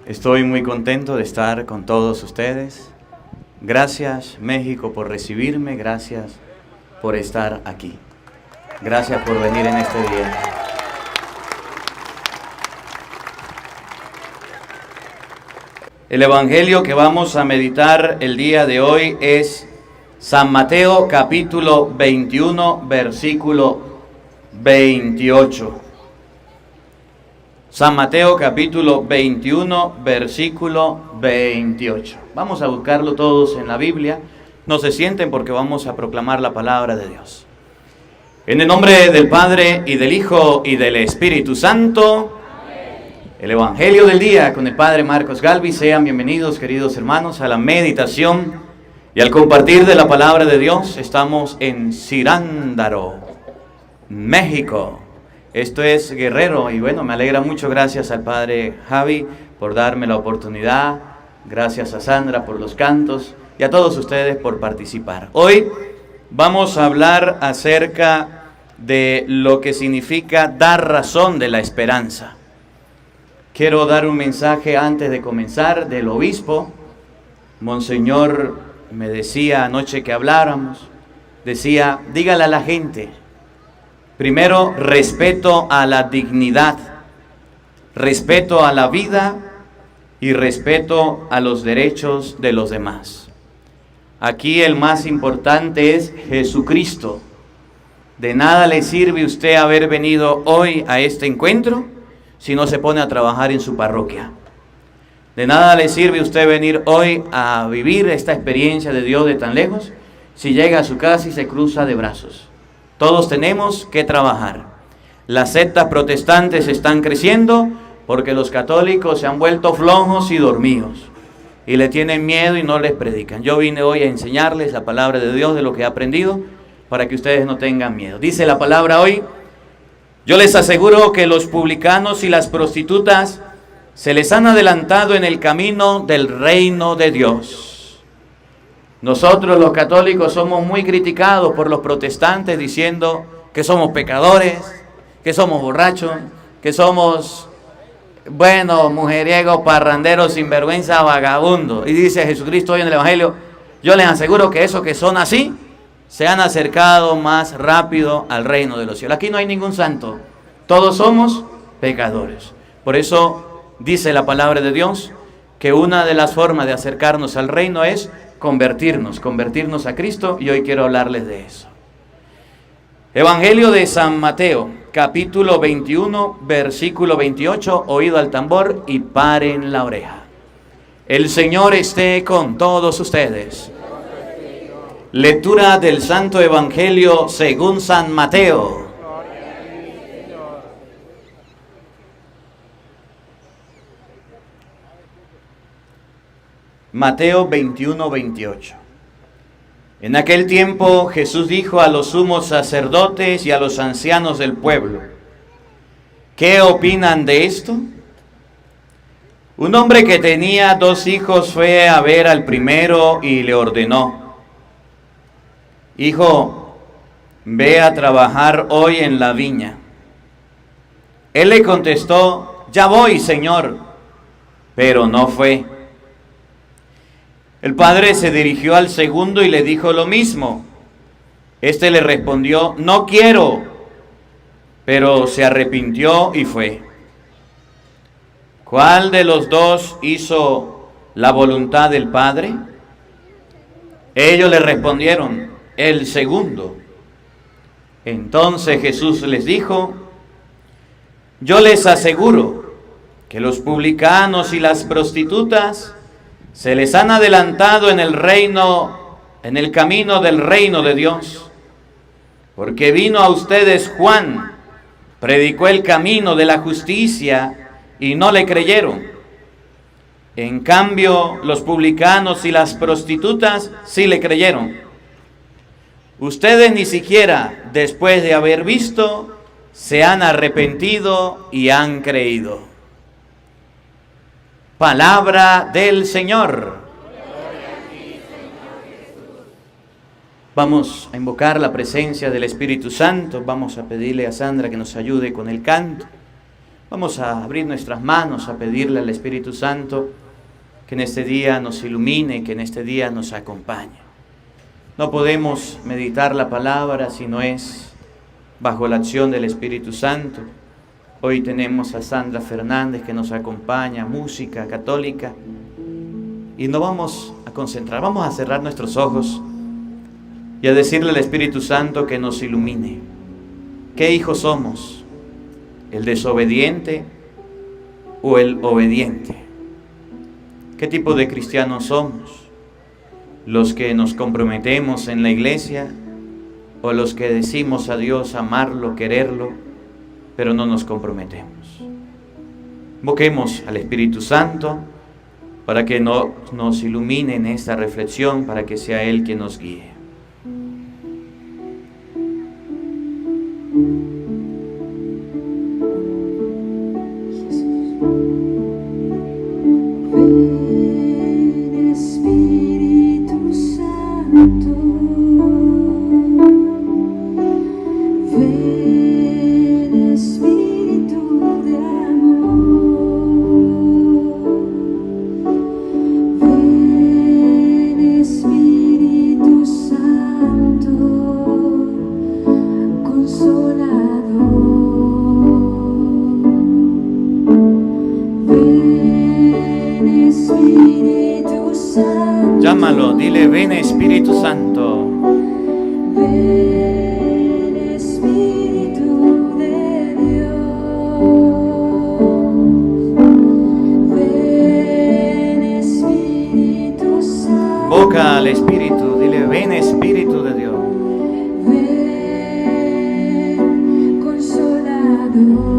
Estoy muy contento de estar con todos ustedes. Gracias, México, por recibirme. Gracias por estar aquí. Gracias por venir en este día. El evangelio que vamos a meditar el día de hoy es San Mateo capítulo 21, versículo 28. San Mateo capítulo 21, versículo 28. Vamos a buscarlo todos en la Biblia. No se sienten porque vamos a proclamar la palabra de Dios. En el nombre del Padre, y del Hijo, y del Espíritu Santo. Amén. El Evangelio del día con el Padre Marcos Galvis. Sean bienvenidos, queridos hermanos, a la meditación y al compartir de la palabra de Dios. Estamos en Cirándaro, México. Esto es Guerrero y bueno, me alegra mucho. Gracias al Padre Javi por darme la oportunidad. Gracias a Sandra por los cantos y a todos ustedes por participar. Hoy vamos a hablar acerca de lo que significa dar razón de la esperanza. Quiero dar un mensaje antes de comenzar del obispo. Monseñor me decía anoche que habláramos, decía, dígale a la gente, primero, respeto a la dignidad, respeto a la vida y respeto a los derechos de los demás. Aquí el más importante es Jesucristo. De nada le sirve usted haber venido hoy a este encuentro si no se pone a trabajar en su parroquia. De nada le sirve usted venir hoy a vivir esta experiencia de Dios de tan lejos si llega a su casa y se cruza de brazos. Todos tenemos que trabajar. Las sectas protestantes están creciendo porque los católicos se han vuelto flojos y dormidos y le tienen miedo y no les predican. Yo vine hoy a enseñarles la palabra de Dios, de lo que he aprendido, para que ustedes no tengan miedo. Dice la palabra hoy, yo les aseguro que los publicanos y las prostitutas se les han adelantado en el camino del reino de Dios. Nosotros los católicos somos muy criticados por los protestantes diciendo que somos pecadores, que somos borrachos, que somos, mujeriegos, parranderos, sinvergüenza, vagabundos. Y dice Jesucristo hoy en el Evangelio, yo les aseguro que esos que son así, se han acercado más rápido al reino de los cielos. Aquí no hay ningún santo, todos somos pecadores. Por eso dice la palabra de Dios que una de las formas de acercarnos al reino es convertirnos a Cristo, y hoy quiero hablarles de eso. Evangelio de San Mateo, capítulo 21, versículo 28, oído al tambor y paren la oreja. El Señor esté con todos ustedes. Lectura del Santo Evangelio según San Mateo. Mateo 21, 28. En aquel tiempo Jesús dijo a los sumos sacerdotes y a los ancianos del pueblo, ¿qué opinan de esto? Un hombre que tenía 2 hijos fue a ver al primero y le ordenó, hijo, ve a trabajar hoy en la viña. Él le contestó, ya voy, Señor, pero no fue. El padre se dirigió al segundo y le dijo lo mismo. Este le respondió, no quiero, pero se arrepintió y fue. ¿Cuál de los 2 hizo la voluntad del padre? Ellos le respondieron, el segundo. Entonces Jesús les dijo, yo les aseguro que los publicanos y las prostitutas se les han adelantado en el camino del reino de Dios, porque vino a ustedes Juan, predicó el camino de la justicia y no le creyeron. En cambio, los publicanos y las prostitutas sí le creyeron. Ustedes ni siquiera, después de haber visto, se han arrepentido y han creído. Palabra del Señor. Vamos a invocar la presencia del Espíritu Santo. Vamos a pedirle a Sandra que nos ayude con el canto. Vamos a abrir nuestras manos, a pedirle al Espíritu Santo que en este día nos ilumine, que en este día nos acompañe. No podemos meditar la palabra si no es bajo la acción del Espíritu Santo. Hoy tenemos a Sandra Fernández que nos acompaña, música católica, y nos vamos a concentrar, vamos a cerrar nuestros ojos y a decirle al Espíritu Santo que nos ilumine. ¿Qué hijos somos? ¿El desobediente o el obediente? ¿Qué tipo de cristianos somos? ¿Los que nos comprometemos en la iglesia o los que decimos a Dios amarlo, quererlo, pero no nos comprometemos? Invoquemos al Espíritu Santo para que nos ilumine en esta reflexión, para que sea Él quien nos guíe. Llámalo, dile: ven Espíritu Santo. Ven Espíritu de Dios. Ven Espíritu Santo. Invoca al Espíritu, dile: ven Espíritu de Dios. Ven Consolador.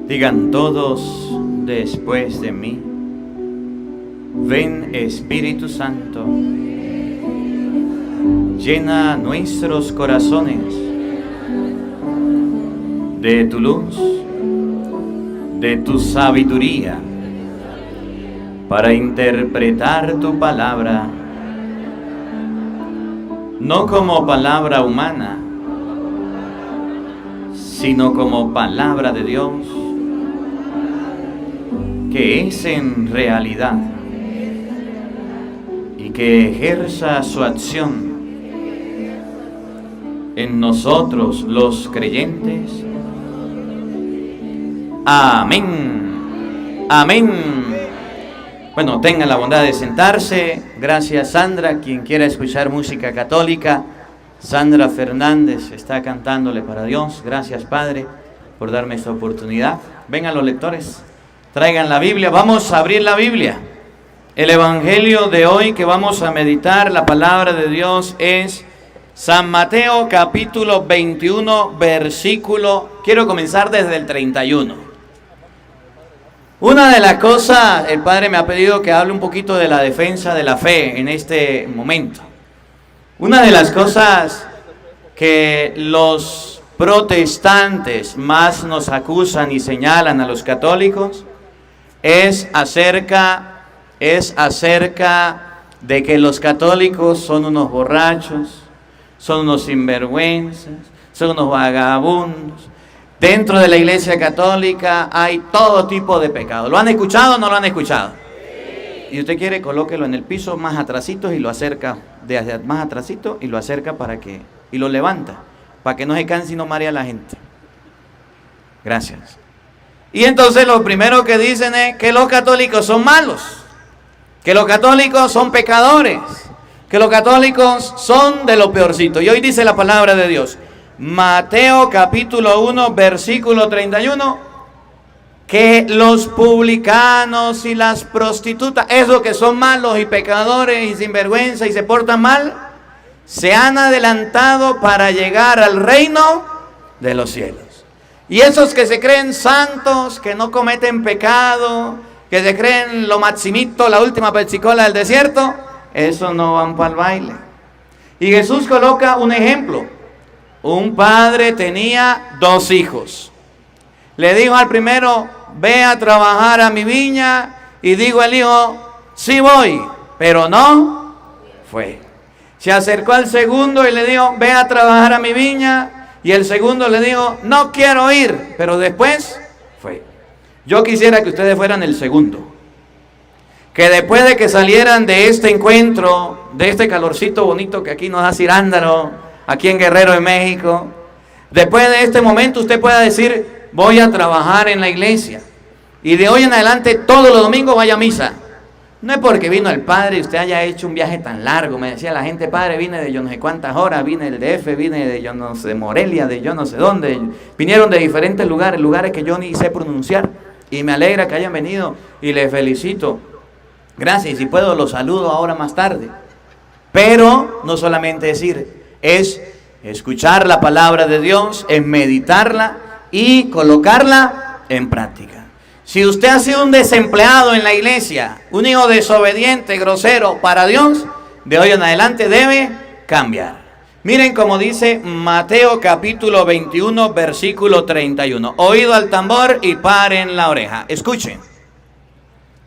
Digan todos después de mí: ven Espíritu Santo, llena nuestros corazones de tu luz, de tu sabiduría, para interpretar tu palabra, no como palabra humana, sino como palabra de Dios, que es en realidad, y que ejerza su acción en nosotros los creyentes. Amén. Amén. Bueno, tengan la bondad de sentarse. Gracias, Sandra. Quien quiera escuchar música católica, Sandra Fernández está cantándole para Dios. Gracias, Padre, por darme esta oportunidad. Vengan los lectores, traigan la Biblia. Vamos a abrir la Biblia. El Evangelio de hoy que vamos a meditar, la palabra de Dios, es San Mateo capítulo 21, versículo, quiero comenzar desde el 31. Una de las cosas, el Padre me ha pedido que hable un poquito de la defensa de la fe en este momento. Una de las cosas que los protestantes más nos acusan y señalan a los católicos es acerca de que los católicos son unos borrachos, son unos sinvergüenzas, son unos vagabundos. Dentro de la Iglesia Católica hay todo tipo de pecado. ¿Lo han escuchado o no lo han escuchado? Sí. Y usted quiere, colóquelo en el piso más atrasito y lo acerca, desde más atrasito y lo acerca y lo levanta, para que no se canse y no marea a la gente. Gracias. Y entonces lo primero que dicen es que los católicos son malos, que los católicos son pecadores, que los católicos son de lo peorcito. Y hoy dice la palabra de Dios, Mateo capítulo 1, versículo 31, que los publicanos y las prostitutas, esos que son malos y pecadores y sinvergüenza y se portan mal, se han adelantado para llegar al reino de los cielos. Y esos que se creen santos, que no cometen pecado, que se creen lo maximito, la última pepsicola del desierto, esos no van para el baile. Y Jesús coloca un ejemplo. Un padre tenía 2 hijos. Le dijo al primero, ve a trabajar a mi viña. Y dijo el hijo, sí voy, pero no fue. Se acercó al segundo y le dijo, ve a trabajar a mi viña. Y el segundo le dijo, no quiero ir, pero después fue. Yo quisiera que ustedes fueran el segundo. Que después de que salieran de este encuentro, de este calorcito bonito que aquí nos da Cirándaro, aquí en Guerrero de México, después de este momento usted pueda decir, voy a trabajar en la iglesia. Y de hoy en adelante todos los domingos vaya a misa. No es porque vino el padre y usted haya hecho un viaje tan largo. Me decía la gente, padre, vine de yo no sé cuántas horas, vine del DF, vine de yo no sé, Morelia, de yo no sé dónde. Vinieron de diferentes lugares, lugares que yo ni sé pronunciar. Y me alegra que hayan venido y les felicito. Gracias, y si puedo los saludo ahora más tarde. Pero no solamente decir, es escuchar la palabra de Dios, es meditarla y colocarla en práctica. Si usted ha sido un desempleado en la iglesia, un hijo desobediente, grosero para Dios, de hoy en adelante debe cambiar. Miren como dice Mateo capítulo 21, versículo 31. Oído al tambor y paren la oreja. Escuchen.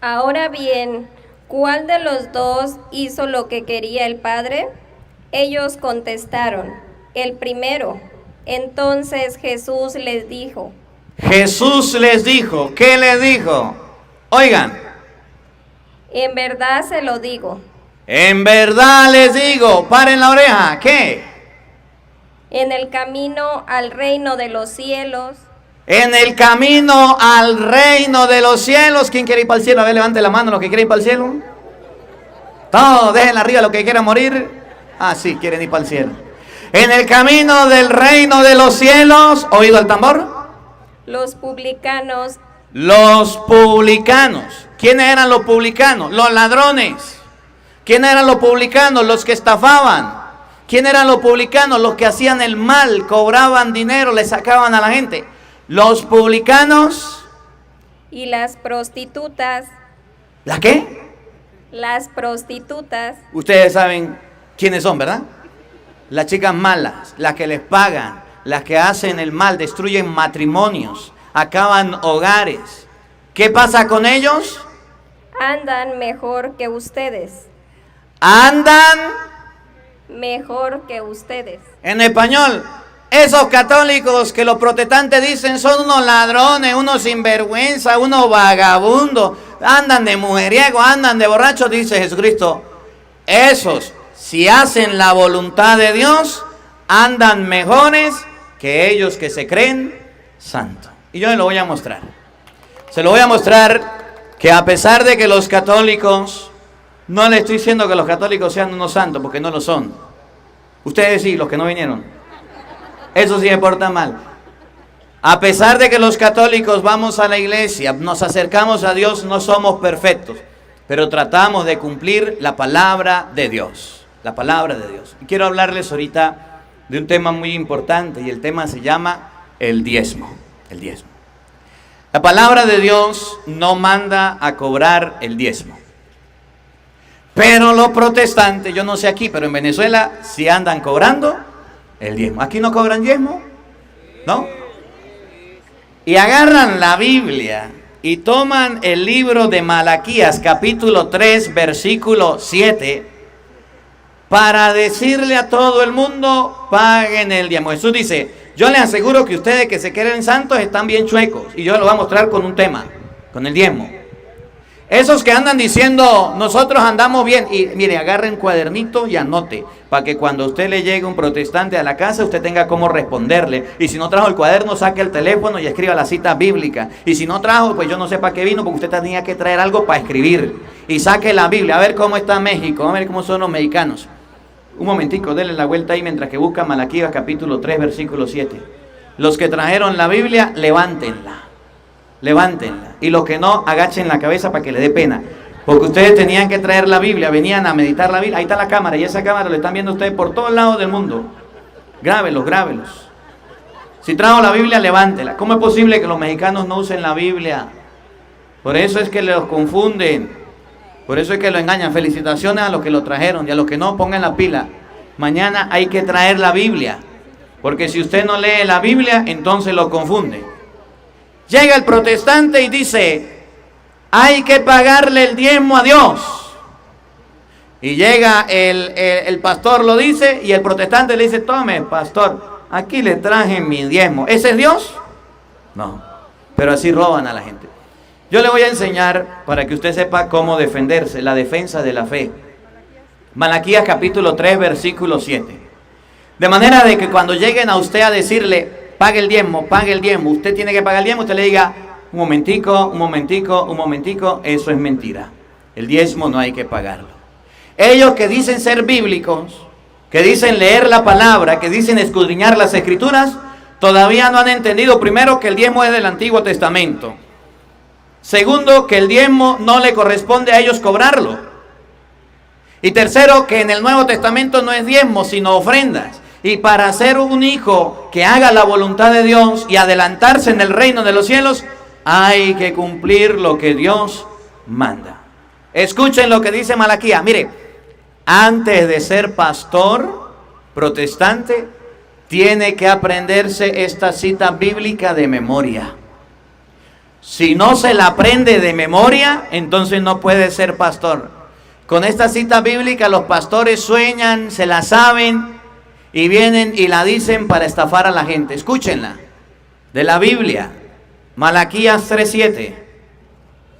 Ahora bien, ¿cuál de los 2 hizo lo que quería el padre? Ellos contestaron, el primero. Entonces Jesús les dijo. Jesús les dijo, ¿qué les dijo? Oigan. En verdad se lo digo. En verdad les digo, paren la oreja, ¿qué? En el camino al reino de los cielos. En el camino al reino de los cielos. ¿Quién quiere ir para el cielo? A ver, levante la mano los que quieren ir para el cielo. Todos, déjenla arriba los que quieran morir. Ah, sí, quieren ir para el cielo. En el camino del reino de los cielos. ¿Oído el tambor? Los publicanos. Los publicanos. ¿Quiénes eran los publicanos? Los ladrones. ¿Quiénes eran los publicanos? Los que estafaban. ¿Quiénes eran los publicanos? Los que hacían el mal, cobraban dinero, le sacaban a la gente. Los publicanos. Y las prostitutas. ¿La qué? Las prostitutas. Ustedes saben quiénes son, ¿verdad? Las chicas malas, las que les pagan, las que hacen el mal, destruyen matrimonios, acaban hogares. ¿Qué pasa con ellos? Andan mejor que ustedes. Andan mejor que ustedes. En español, esos católicos que los protestantes dicen son unos ladrones, unos sinvergüenza, unos vagabundos, andan de mujeriego, andan de borrachos, dice Jesucristo. Esos, si hacen la voluntad de Dios, andan mejores que ellos que se creen santos. Y yo se lo voy a mostrar. Se lo voy a mostrar que a pesar de que los católicos, no le estoy diciendo que los católicos sean unos santos, porque no lo son. Ustedes sí, los que no vinieron. Eso sí me porta mal. A pesar de que los católicos vamos a la iglesia, nos acercamos a Dios, no somos perfectos, pero tratamos de cumplir la palabra de Dios. La palabra de Dios. Y quiero hablarles ahorita de un tema muy importante, y el tema se llama el diezmo. El diezmo. La palabra de Dios no manda a cobrar el diezmo. Pero los protestantes, yo no sé aquí, pero en Venezuela sí andan cobrando el diezmo. ¿Aquí no cobran diezmo? ¿No? Y agarran la Biblia y toman el libro de Malaquías, capítulo 3, versículo 7, para decirle a todo el mundo, paguen el diezmo. Jesús dice, yo les aseguro que ustedes que se creen santos están bien chuecos. Y yo lo voy a mostrar con un tema, con el diezmo. Esos que andan diciendo, nosotros andamos bien, y mire, agarre un cuadernito y anote, para que cuando usted le llegue un protestante a la casa, usted tenga cómo responderle. Y si no trajo el cuaderno, saque el teléfono y escriba la cita bíblica. Y si no trajo, pues yo no sé para qué vino, porque usted tenía que traer algo para escribir. Y saque la Biblia, a ver cómo está México, a ver cómo son los mexicanos. Un momentico, denle la vuelta ahí mientras que busca Malaquías capítulo 3, versículo 7. Los que trajeron la Biblia, levántenla. Levántenla. Y los que no, agachen la cabeza para que le dé pena. Porque ustedes tenían que traer la Biblia, venían a meditar la Biblia. Ahí está la cámara, y esa cámara la están viendo ustedes por todos lados del mundo. Grábelos, grábelos. Si trajo la Biblia, levántela. ¿Cómo es posible que los mexicanos no usen la Biblia? Por eso es que los confunden. Por eso es que lo engañan. Felicitaciones a los que lo trajeron y a los que no, pongan la pila. Mañana hay que traer la Biblia. Porque si usted no lee la Biblia, entonces lo confunde. Llega el protestante y dice, hay que pagarle el diezmo a Dios. Y llega el pastor, lo dice, y el protestante le dice, tome, pastor, aquí le traje mi diezmo. ¿Ese es Dios? No, pero así roban a la gente. Yo le voy a enseñar para que usted sepa cómo defenderse, la defensa de la fe. Malaquías capítulo 3, versículo 7. De manera de que cuando lleguen a usted a decirle, pague el diezmo, usted tiene que pagar el diezmo, usted le diga, un momentico, eso es mentira. El diezmo no hay que pagarlo. Ellos que dicen ser bíblicos, que dicen leer la palabra, que dicen escudriñar las escrituras, todavía no han entendido, primero, que el diezmo es del Antiguo Testamento. Segundo, que el diezmo no le corresponde a ellos cobrarlo. Y tercero, que en el Nuevo Testamento no es diezmo, sino ofrendas. Y para ser un hijo que haga la voluntad de Dios y adelantarse en el reino de los cielos, hay que cumplir lo que Dios manda. Escuchen lo que dice Malaquías. Mire, antes de ser pastor protestante, tiene que aprenderse esta cita bíblica de memoria. Si no se la aprende de memoria, entonces no puede ser pastor. Con esta cita bíblica los pastores sueñan, se la saben y vienen y la dicen para estafar a la gente. Escúchenla, de la Biblia, Malaquías 3:7.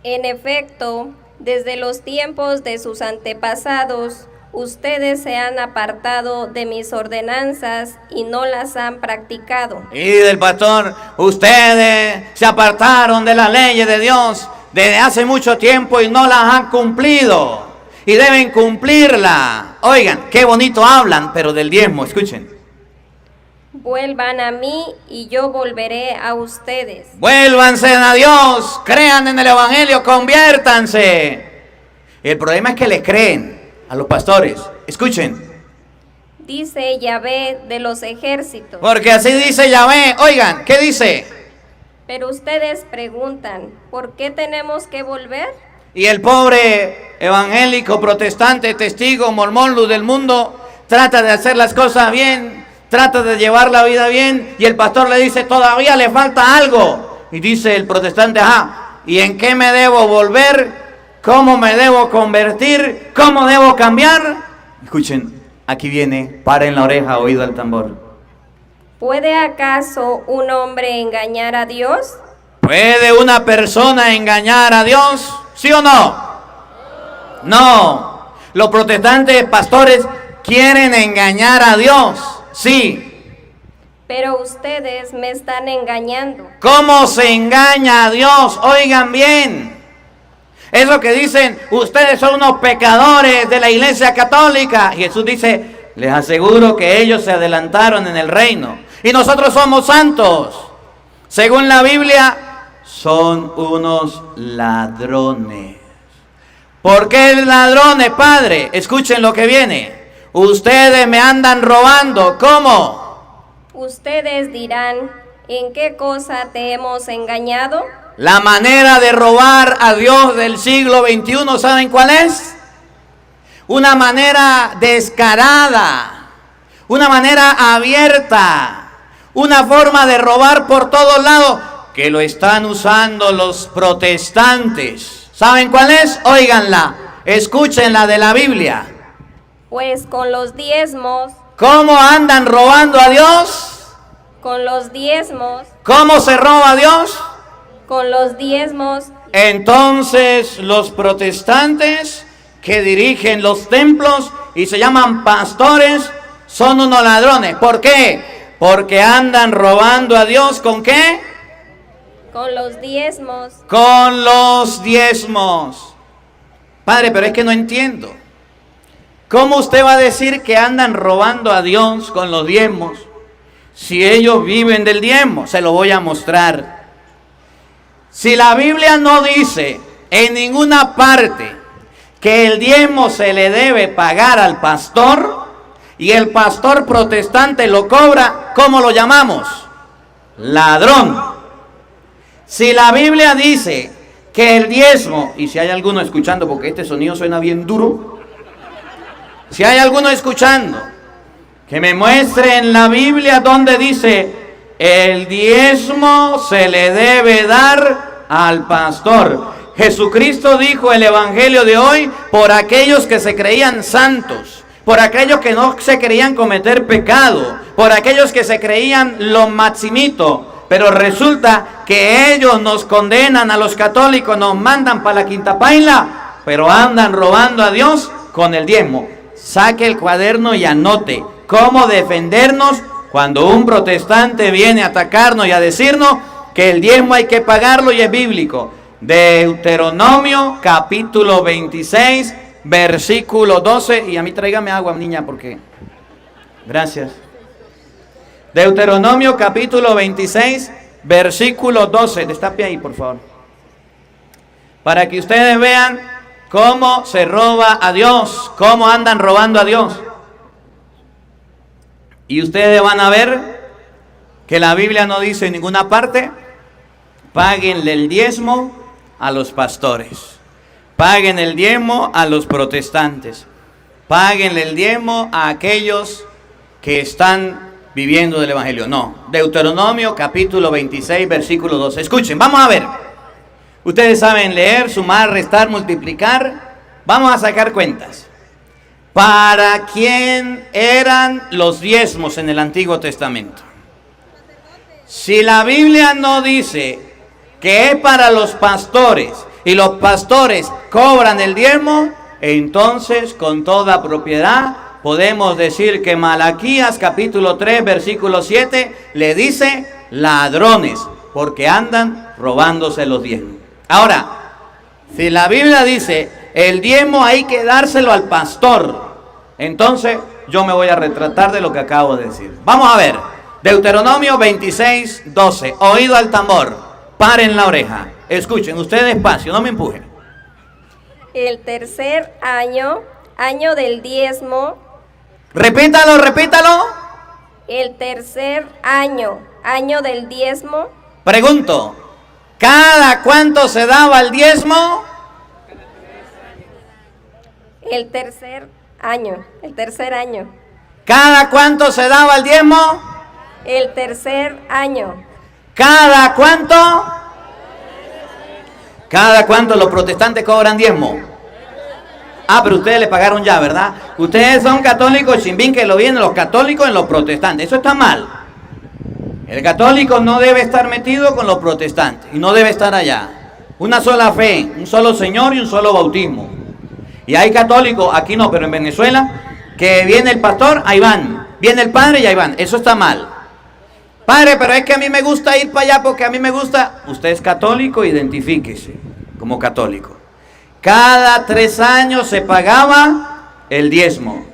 En efecto, desde los tiempos de sus antepasados, ustedes se han apartado de mis ordenanzas y no las han practicado. Y del pastor, ustedes se apartaron de las leyes de Dios desde hace mucho tiempo y no las han cumplido. Y deben cumplirla. Oigan, qué bonito hablan, pero del diezmo, escuchen. Vuelvan a mí y yo volveré a ustedes. Vuélvanse a Dios, crean en el Evangelio, conviértanse. El problema es que le creen a los pastores. Escuchen. Dice Yahvé de los ejércitos. Porque así dice Yahvé. Oigan, ¿qué dice? Pero ustedes preguntan, ¿por qué tenemos que volver? Y el pobre evangélico, protestante, testigo, mormón, luz del mundo, trata de hacer las cosas bien, trata de llevar la vida bien, y el pastor le dice, todavía le falta algo. Y dice el protestante, ¿y en qué me debo volver? ¿Cómo me debo convertir? ¿Cómo debo cambiar? Escuchen, aquí viene, paren la oreja, oído al tambor. ¿Puede acaso un hombre engañar a Dios? ¿Puede una persona engañar a Dios? ¿Sí o no? No. Los protestantes pastores quieren engañar a Dios. Sí. Pero ustedes me están engañando. ¿Cómo se engaña a Dios? Oigan bien. Es lo que dicen, ustedes son unos pecadores de la Iglesia Católica. Y Jesús dice, les aseguro que ellos se adelantaron en el reino. Y nosotros somos santos. Según la Biblia, son unos ladrones. ¿Por qué ladrones, padre? Escuchen lo que viene. Ustedes me andan robando. ¿Cómo? Ustedes dirán, ¿en qué cosa te hemos engañado? La manera de robar a Dios del siglo XXI, ¿saben cuál es? Una manera descarada, una manera abierta, una forma de robar por todos lados, que lo están usando los protestantes. ¿Saben cuál es? Óiganla, escúchenla de la Biblia. Pues con los diezmos. ¿Cómo andan robando a Dios? Con los diezmos. ¿Cómo se roba a Dios? Con los diezmos. Entonces los protestantes que dirigen los templos y se llaman pastores son unos ladrones. ¿Por qué? Porque andan robando a Dios. ¿Con qué? Con los diezmos. Con los diezmos. Padre, pero es que no entiendo. ¿Cómo usted va a decir que andan robando a Dios con los diezmos si ellos viven del diezmo? Se lo voy a mostrar. Si la Biblia no dice en ninguna parte que el diezmo se le debe pagar al pastor y el pastor protestante lo cobra, ¿cómo lo llamamos? ladrón. Si la Biblia dice que el diezmo, y si hay alguno escuchando, porque este sonido suena bien duro, si hay alguno escuchando, que me muestre en la Biblia donde dice el diezmo se le debe dar al pastor. Jesucristo dijo el evangelio de hoy por aquellos que se creían santos, por aquellos que no se creían cometer pecado, por aquellos que se creían lo maximito, pero resulta que ellos nos condenan a los católicos, nos mandan para la quinta paila, pero andan robando a Dios con el diezmo. Saque el cuaderno y anote cómo defendernos cuando un protestante viene a atacarnos y a decirnos que el diezmo hay que pagarlo y es bíblico. Deuteronomio capítulo 26, versículo 12. Y a mí tráigame agua, niña, porque... Gracias. Deuteronomio capítulo 26, versículo 12. Destape ahí, por favor. Para que ustedes vean cómo se roba a Dios, cómo andan robando a Dios. Y ustedes van a ver que la Biblia no dice en ninguna parte: páguenle el diezmo a los pastores, paguen el diezmo a los protestantes, páguenle el diezmo a aquellos que están viviendo del evangelio. No, Deuteronomio capítulo 26, versículo 12. Escuchen, vamos a ver. Ustedes saben leer, sumar, restar, multiplicar. Vamos a sacar cuentas. ¿Para quién eran los diezmos en el Antiguo Testamento? Si la Biblia no dice que es para los pastores y los pastores cobran el diezmo, entonces con toda propiedad podemos decir que Malaquías capítulo 3 versículo 7 le dice ladrones, porque andan robándose los diezmos. Ahora, si la Biblia dice el diezmo hay que dárselo al pastor, entonces yo me voy a retratar de lo que acabo de decir. Vamos a ver, Deuteronomio 26, 12, oído al tambor, paren la oreja, escuchen, ustedes despacio, no me empujen. El tercer año, año del diezmo. Repítalo, repítalo. El tercer año, año del diezmo. Pregunto, ¿cada cuánto se daba el diezmo? El tercer año. ¿Cada cuánto se daba el diezmo? El tercer año. ¿Cada cuánto? ¿Cada cuánto los protestantes cobran diezmo? Ah, pero ustedes le pagaron ya, ¿verdad? Ustedes son católicos, chimbín, que lo vienen los católicos en los protestantes. Eso está mal. El católico no debe estar metido con los protestantes y no debe estar allá. Una sola fe, un solo Señor y un solo bautismo. Y hay católicos, aquí no, pero en Venezuela, que viene el pastor, ahí van. Viene el padre y ahí van. Eso está mal. Padre, pero es que a mí me gusta ir para allá porque a mí me gusta. Usted es católico, identifíquese como católico. Cada 3 años se pagaba el diezmo.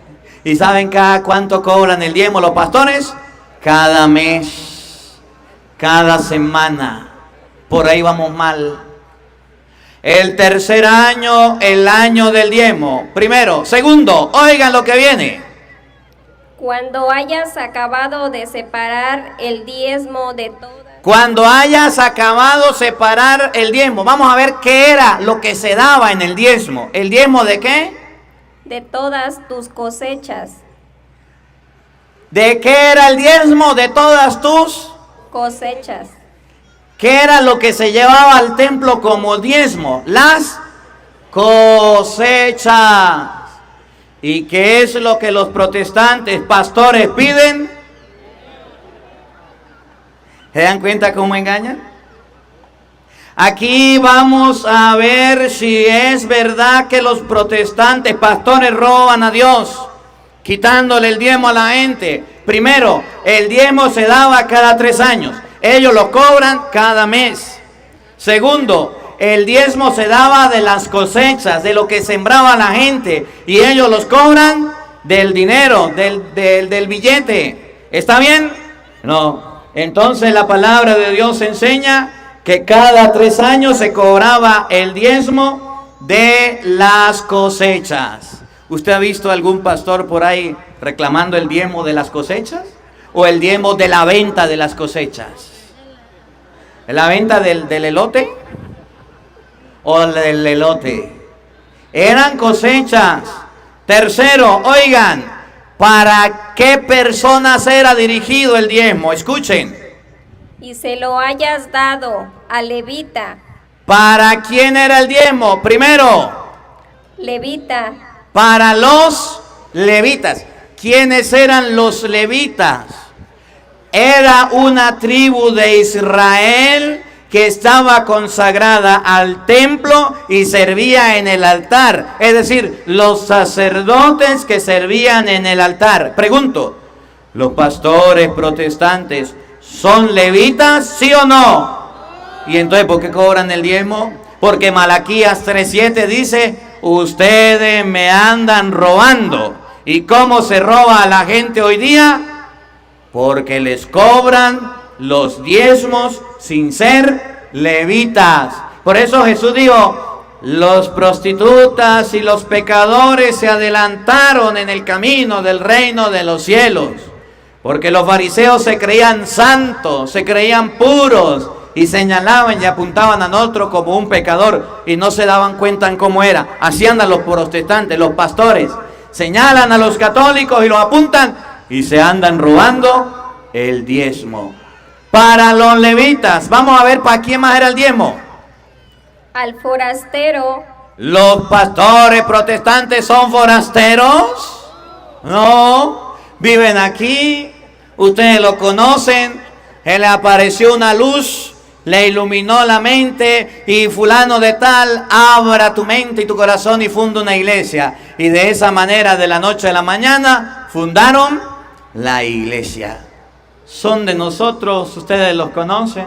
¿Y saben cada cuánto cobran el diezmo los pastores? Cada mes, cada semana. Por ahí vamos mal. El tercer año, el año del diezmo. Primero. Segundo, oigan lo que viene. Cuando hayas acabado de separar el diezmo de todas. Cuando hayas acabado separar el diezmo. Vamos a ver qué era lo que se daba en el diezmo. ¿El diezmo de qué? De todas tus cosechas. ¿De qué era el diezmo? De todas tus cosechas. ¿Qué era lo que se llevaba al templo como diezmo? Las cosechas. ¿Y qué es lo que los protestantes pastores piden? ¿Se dan cuenta cómo engañan? Aquí vamos a ver si es verdad que los protestantes pastores roban a Dios, quitándole el diezmo a la gente. Primero, el diezmo se daba cada 3 años. Ellos lo cobran cada mes. Segundo, el diezmo se daba de las cosechas, de lo que sembraba la gente. Y ellos los cobran del dinero, del billete. ¿Está bien? No. Entonces la palabra de Dios enseña que cada 3 años se cobraba el diezmo de las cosechas. ¿Usted ha visto algún pastor por ahí reclamando el diezmo de las cosechas? ¿O el diezmo de la venta de las cosechas? ¿La venta del elote? ¿O del elote? Eran cosechas. Tercero, oigan, ¿para qué personas era dirigido el diezmo? Escuchen. Y se lo hayas dado al levita. ¿Para quién era el diezmo? Primero, Levita, para los levitas. ¿Quiénes eran los levitas? Era una tribu de Israel que estaba consagrada al templo y servía en el altar. Es decir, los sacerdotes que servían en el altar. Pregunto, ¿los pastores protestantes son levitas, sí o no? ¿Y entonces por qué cobran el diezmo? Porque Malaquías 3:7 dice, ustedes me andan robando. ¿Y cómo se roba a la gente hoy día? Porque les cobran los diezmos sin ser levitas. Por eso Jesús dijo, los prostitutas y los pecadores se adelantaron en el camino del reino de los cielos. Porque los fariseos se creían santos, se creían puros y señalaban y apuntaban a otro como un pecador y no se daban cuenta en cómo era. Así andan los protestantes, los pastores. Señalan a los católicos y los apuntan y se andan robando el diezmo. Para los levitas, vamos a ver para quién más era el diezmo. al forastero. ¿Los pastores protestantes son forasteros? No, viven aquí, ustedes lo conocen, le apareció una luz, le iluminó la mente y fulano de tal, abra tu mente y tu corazón y funda una iglesia. Y de esa manera, de la noche a la mañana, fundaron la iglesia. Son de nosotros, ustedes los conocen.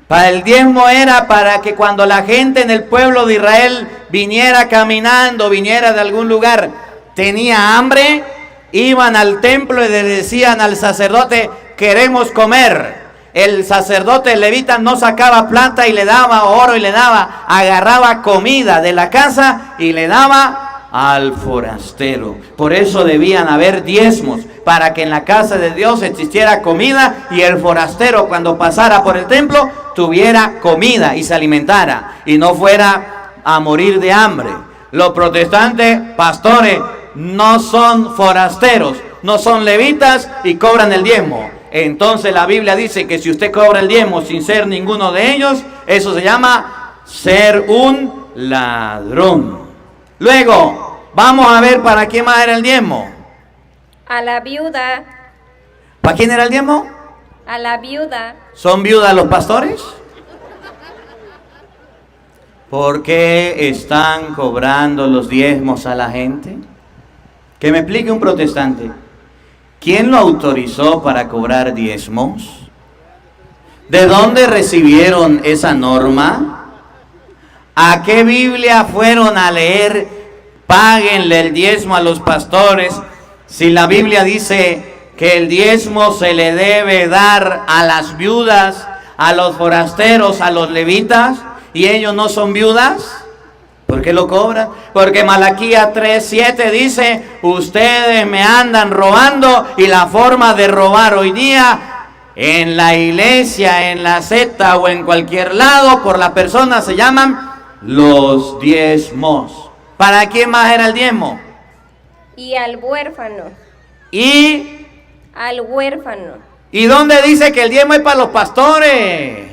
Para el diezmo era para que cuando la gente en el pueblo de Israel viniera caminando, viniera de algún lugar, tenía hambre, iban al templo y le decían al sacerdote, queremos comer. El sacerdote levita no sacaba plata y le daba oro y le daba, agarraba comida de la casa y le daba al forastero. Por eso debían haber diezmos, para que en la casa de Dios existiera comida y el forastero cuando pasara por el templo tuviera comida y se alimentara y no fuera a morir de hambre. Los protestantes, pastores, no son forasteros, no son levitas y cobran el diezmo. Entonces la Biblia dice que si usted cobra el diezmo sin ser ninguno de ellos, eso se llama ser un ladrón. Luego, vamos a ver para quién más era el diezmo. A la viuda. ¿Para quién era el diezmo? A la viuda. ¿Son viudas los pastores? ¿Por qué están cobrando los diezmos a la gente? Que me explique un protestante. ¿Quién lo autorizó para cobrar diezmos? ¿De dónde recibieron esa norma? ¿A qué Biblia fueron a leer? Páguenle el diezmo a los pastores. Si la Biblia dice que el diezmo se le debe dar a las viudas, a los forasteros, a los levitas, y ellos no son viudas, ¿por qué lo cobran? Porque Malaquías 3:7 dice, ustedes me andan robando, y la forma de robar hoy día, en la iglesia, en la secta o en cualquier lado, por la persona se llaman los diezmos. ¿Para quién más era el diezmo? Y al huérfano. Y Al huérfano. ¿y dónde dice que el diezmo es para los pastores?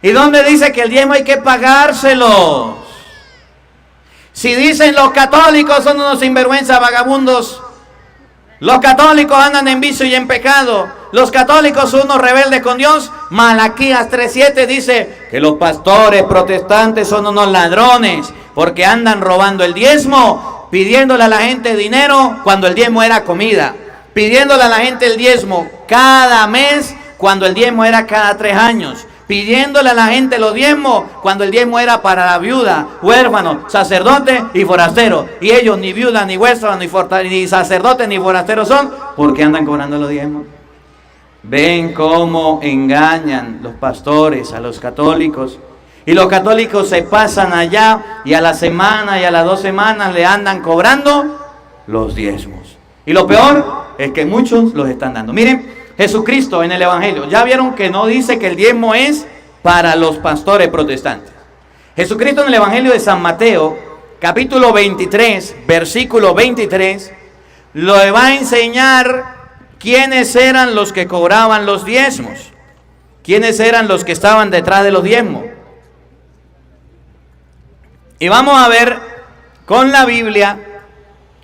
¿Y dónde dice que el diezmo hay que pagárselos? Si dicen los católicos son unos sinvergüenzas vagabundos, los católicos andan en vicio y en pecado, los católicos son unos rebeldes con Dios, Malaquías 3:7 dice que los pastores protestantes son unos ladrones porque andan robando el diezmo, pidiéndole a la gente dinero cuando el diezmo era comida, pidiéndole a la gente el diezmo cada mes cuando el diezmo era cada 3 años, pidiéndole a la gente los diezmos cuando el diezmo era para la viuda, huérfano, sacerdote y forastero. Y ellos ni viuda, ni huérfano, ni sacerdote, ni forastero son, porque andan cobrando los diezmos. Ven cómo engañan los pastores a los católicos. Y los católicos se pasan allá y a la semana y a las 2 semanas le andan cobrando los diezmos. Y lo peor es que muchos los están dando. Miren, Jesucristo en el Evangelio. Ya vieron que no dice que el diezmo es para los pastores protestantes. Jesucristo en el Evangelio de San Mateo, capítulo 23, versículo 23, lo va a enseñar quiénes eran los que cobraban los diezmos, quiénes eran los que estaban detrás de los diezmos. Y vamos a ver con la Biblia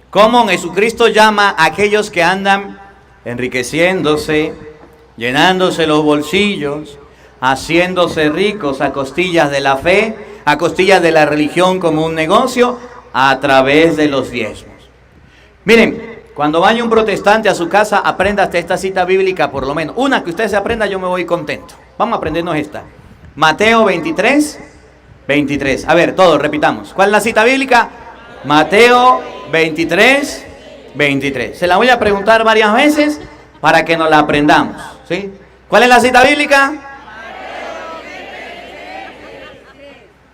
cómo Jesucristo llama a aquellos que andan enriqueciéndose, llenándose los bolsillos, haciéndose ricos a costillas de la fe, a costillas de la religión como un negocio, a través de los diezmos. Miren, cuando vaya un protestante a su casa, aprenda hasta esta cita bíblica, por lo menos. Una que usted se aprenda, yo me voy contento. Vamos a aprendernos esta. Mateo 23, 23. A ver, todos repitamos. ¿Cuál es la cita bíblica? Mateo 23, 23. Se la voy a preguntar varias veces para que nos la aprendamos, ¿sí? ¿Cuál es la cita bíblica?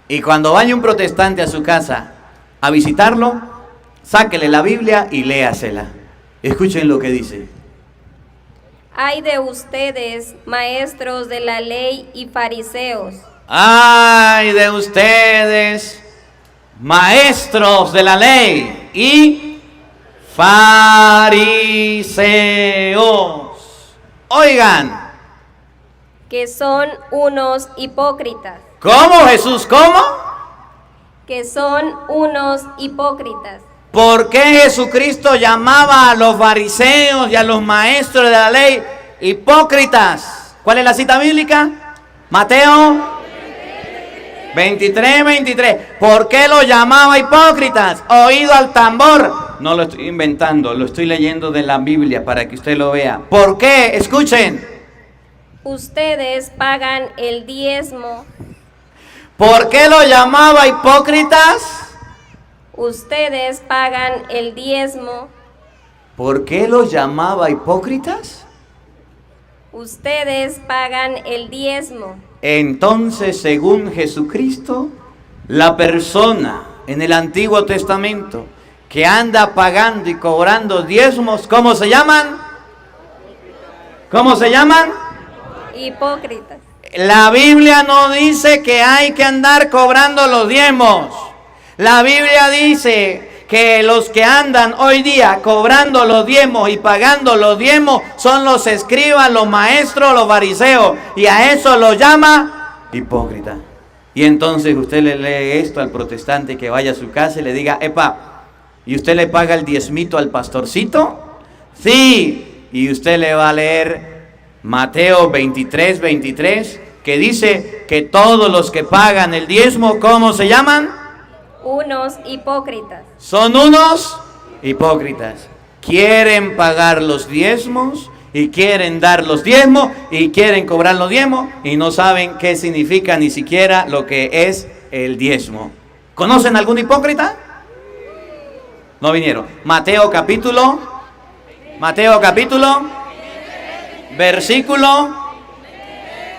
Y cuando vaya un protestante a su casa a visitarlo, sáquele la Biblia y léasela. Escuchen lo que dice. Ay de ustedes, maestros de la ley y fariseos. Ay de ustedes, maestros de la ley y fariseos. Oigan. Que son unos hipócritas. ¿Cómo, Jesús? ¿Cómo? Que son unos hipócritas. ¿Por qué Jesucristo llamaba a los fariseos y a los maestros de la ley hipócritas? ¿Cuál es la cita bíblica? Mateo 23, 23. ¿Por qué lo llamaba hipócritas? Oído al tambor. No lo estoy inventando, lo estoy leyendo de la Biblia para que usted lo vea. ¿Por qué? Escuchen. Ustedes pagan el diezmo. ¿Por qué lo llamaba hipócritas? Ustedes pagan el diezmo. ¿Por qué lo llamaba hipócritas? Ustedes pagan el diezmo. Entonces, según Jesucristo, la persona en el Antiguo Testamento que anda pagando y cobrando diezmos, ¿cómo se llaman? ¿Cómo se llaman? Hipócritas. La Biblia no dice que hay que andar cobrando los diezmos. La Biblia dice que los que andan hoy día cobrando los diezmos y pagando los diezmos son los escribas, los maestros, los fariseos. Y a eso lo llama hipócrita. Y entonces usted le lee esto al protestante que vaya a su casa y le diga, epa, ¿y usted le paga el diezmito al pastorcito? Sí. Y usted le va a leer Mateo 23, 23, que dice que todos los que pagan el diezmo, ¿cómo se llaman? Unos hipócritas. Son unos hipócritas. Quieren pagar los diezmos y quieren dar los diezmos y quieren cobrar los diezmos y no saben qué significa ni siquiera lo que es el diezmo. ¿Conocen algún hipócrita? No vinieron. Mateo capítulo, versículo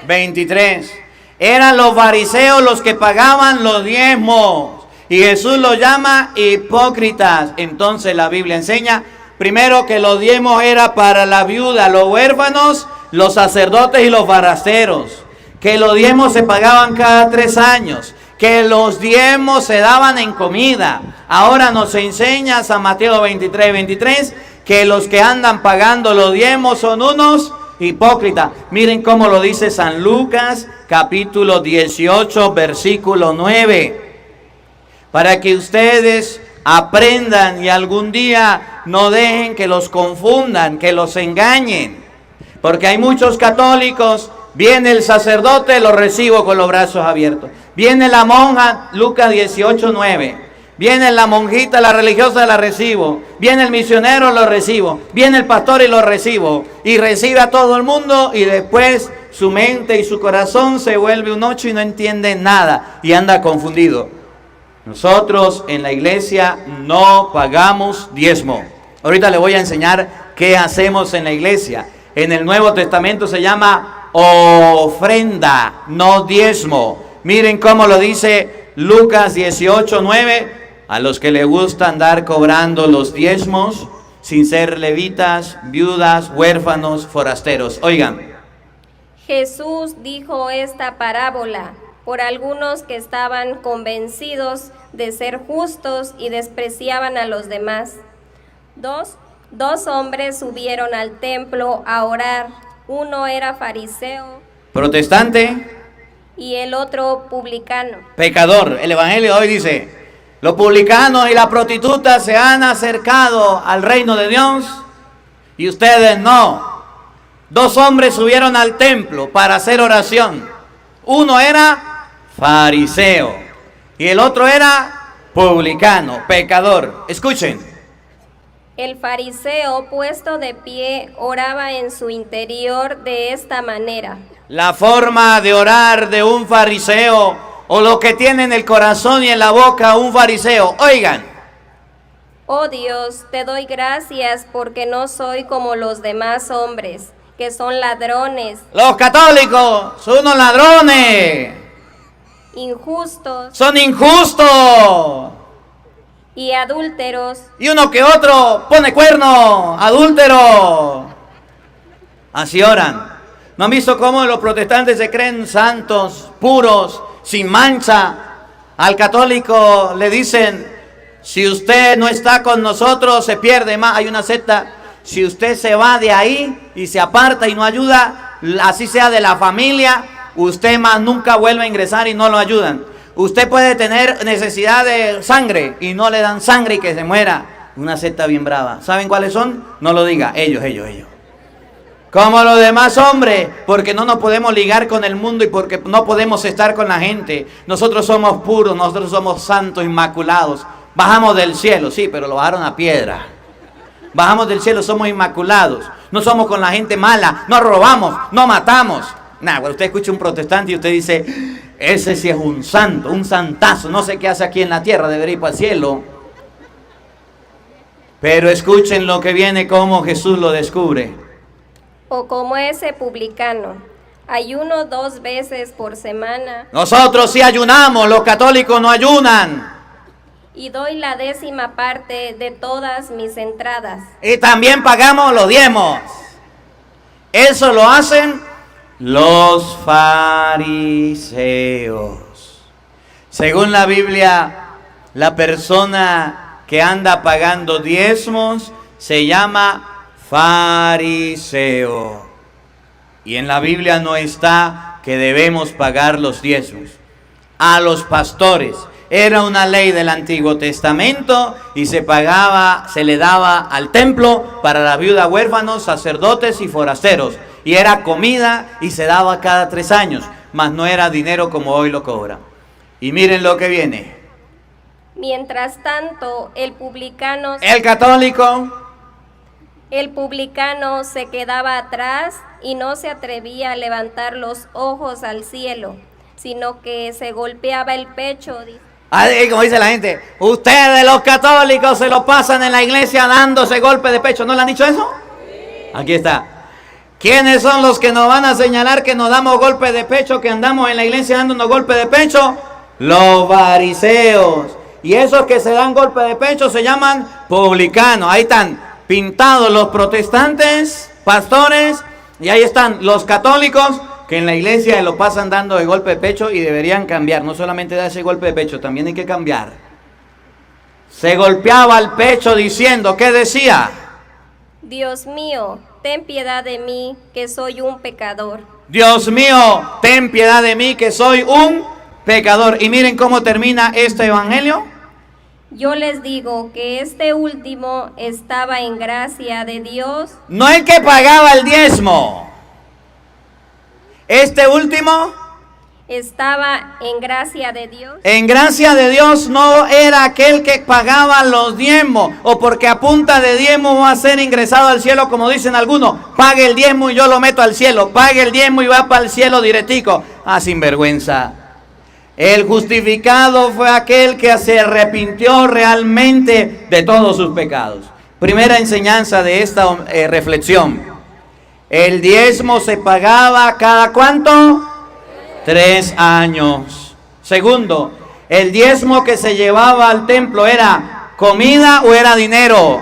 23. Eran los fariseos los que pagaban los diezmos y Jesús los llama hipócritas. Entonces la Biblia enseña primero que los diezmos era para la viuda, los huérfanos, los sacerdotes y los forasteros, que los diezmos se pagaban cada 3 años, que los diezmos se daban en comida. Ahora nos enseña San Mateo 23, 23 que los que andan pagando los diezmos son unos hipócritas. Miren cómo lo dice San Lucas, capítulo 18, versículo 9. Para que ustedes aprendan y algún día no dejen que los confundan, que los engañen. Porque hay muchos católicos, viene el sacerdote, lo recibo con los brazos abiertos. Viene la monja, Lucas 18, 9. Viene la monjita, la religiosa, la recibo. Viene el misionero, lo recibo. Viene el pastor y lo recibo. Y recibe a todo el mundo y después su mente y su corazón se vuelve un 8 y no entiende nada y anda confundido. Nosotros en la iglesia no pagamos diezmo. Ahorita le voy a enseñar qué hacemos en la iglesia. En el Nuevo Testamento se llama ofrenda, no diezmo. Miren cómo lo dice Lucas 18, 9. A los que les gusta andar cobrando los diezmos, sin ser levitas, viudas, huérfanos, forasteros. Oigan, Jesús dijo esta parábola por algunos que estaban convencidos de ser justos y despreciaban a los demás. Dos hombres subieron al templo a orar. Uno era fariseo protestante, y el otro publicano. pecador. El evangelio de hoy dice: los publicanos y las prostitutas se han acercado al reino de Dios y ustedes no. Dos hombres subieron al templo para hacer oración. Uno era fariseo y el otro era publicano, pecador. Escuchen. El fariseo, puesto de pie, oraba en su interior de esta manera: La forma de orar de un fariseo, o lo que tiene en el corazón y en la boca un fariseo. Oigan. Oh Dios, te doy gracias porque no soy como los demás hombres, que son ladrones, Los católicos son unos ladrones, injustos son injustos. y adúlteros. Y uno que otro pone cuerno, adúltero. Así oran. ¿No han visto cómo los protestantes se creen santos, puros, sin mancha? Al católico le dicen: si usted no está con nosotros, se pierde más. Hay una secta: si usted se va de ahí y se aparta y no ayuda, así sea de la familia, usted más nunca vuelve a ingresar y no lo ayudan. Usted puede tener necesidad de sangre y no le dan sangre y que se muera. Una secta bien brava. ¿Saben cuáles son? No lo diga. Ellos. Como los demás hombres, porque no nos podemos ligar con el mundo y porque no podemos estar con la gente. Nosotros somos puros, nosotros somos santos, inmaculados. Bajamos del cielo, sí, pero lo bajaron a piedra. Bajamos del cielo, somos inmaculados. No somos con la gente mala, no robamos, no matamos. Nah, cuando usted escucha un protestante y usted dice: ese sí es un santo, un santazo, no sé qué hace aquí en la tierra, debería ir para el cielo. Pero escuchen lo que viene, cómo Jesús lo descubre. O como ese publicano, ayuno 2 veces por semana Nosotros sí ayunamos, los católicos no ayunan. y doy la 10ª parte de todas mis entradas. Y también pagamos los diezmos. Eso lo hacen los fariseos. Según la Biblia, la persona que anda pagando diezmos se llama fariseo. Y en la Biblia no está que debemos pagar los diezmos. A los pastores. Era una ley del Antiguo Testamento y se pagaba, se le daba al templo para la viuda, huérfanos, sacerdotes y forasteros. Y era comida y se daba cada 3 años, mas no era dinero como hoy lo cobra. Y miren lo que viene. Mientras tanto, el publicano se quedaba atrás y no se atrevía a levantar los ojos al cielo, sino que se golpeaba el pecho. Como dice la gente: ustedes los católicos se lo pasan en la iglesia dándose golpe de pecho. ¿No le han dicho eso? Aquí está. ¿Quiénes son los que nos van a señalar que nos damos golpe de pecho, que andamos en la iglesia dándonos golpe de pecho? Los fariseos. Y esos que se dan golpe de pecho se llaman publicanos. Ahí están pintados los protestantes, pastores, y ahí están los católicos que en la iglesia lo pasan dando de golpe de pecho y deberían cambiar. No solamente dar ese golpe de pecho, también hay que cambiar. Se golpeaba el pecho diciendo, ¿qué decía? Dios mío, ten piedad de mí, que soy un pecador. Dios mío, ten piedad de mí, que soy un pecador. Y miren cómo termina este evangelio. Yo les digo que este último estaba en gracia de Dios. No el que pagaba el diezmo. Este último estaba en gracia de Dios. En gracia de Dios no era aquel que pagaba los diezmos, o porque a punta de diezmo va a ser ingresado al cielo, como dicen algunos. Pague el diezmo y yo lo meto al cielo. Pague el diezmo y va para el cielo directico. Ah, sinvergüenza. El justificado fue aquel que se arrepintió realmente de todos sus pecados. Primera enseñanza de esta reflexión. El diezmo se pagaba ¿cada cuánto? 3 años. Segundo, el diezmo que se llevaba al templo, ¿era comida o era dinero?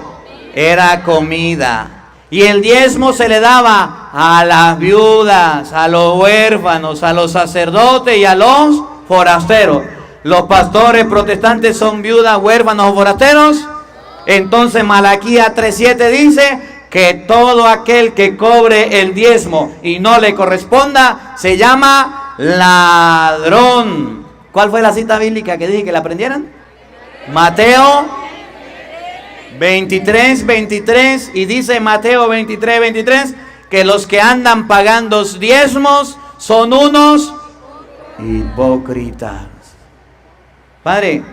Era comida. Y el diezmo se le daba a las viudas, a los huérfanos, a los sacerdotes y a los forasteros. ¿Los pastores protestantes son viudas, huérfanos o forasteros? Entonces Malaquías 3:7 dice que todo aquel que cobre el diezmo y no le corresponda se llama ladrón. ¿Cuál fue la cita bíblica que dije que la aprendieran? Mateo 23:23, y dice Mateo 23:23 que los que andan pagando diezmos son unos hipócritas. Padre,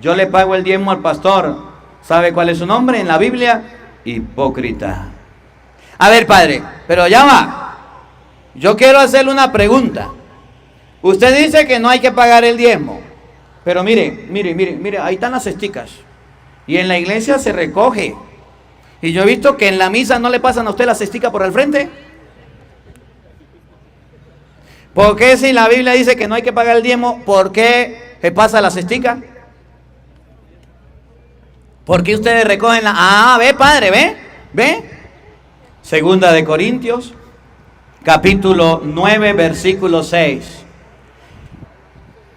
yo le pago el diezmo al pastor. ¿Sabe cuál es su nombre en la Biblia? Hipócrita. A ver, padre, pero ya va. Yo quiero hacerle una pregunta. Usted dice que no hay que pagar el diezmo, pero mire, ahí están las cesticas. Y en la iglesia se recoge. Y yo he visto que en la misa no le pasan a usted la cestica por el frente. ¿Por qué si la Biblia dice que no hay que pagar el diezmo, por qué se pasa la cestica? ¿Por qué ustedes recogen la... Ah, ve, padre, ve. Segunda de Corintios, capítulo 9, versículo 6.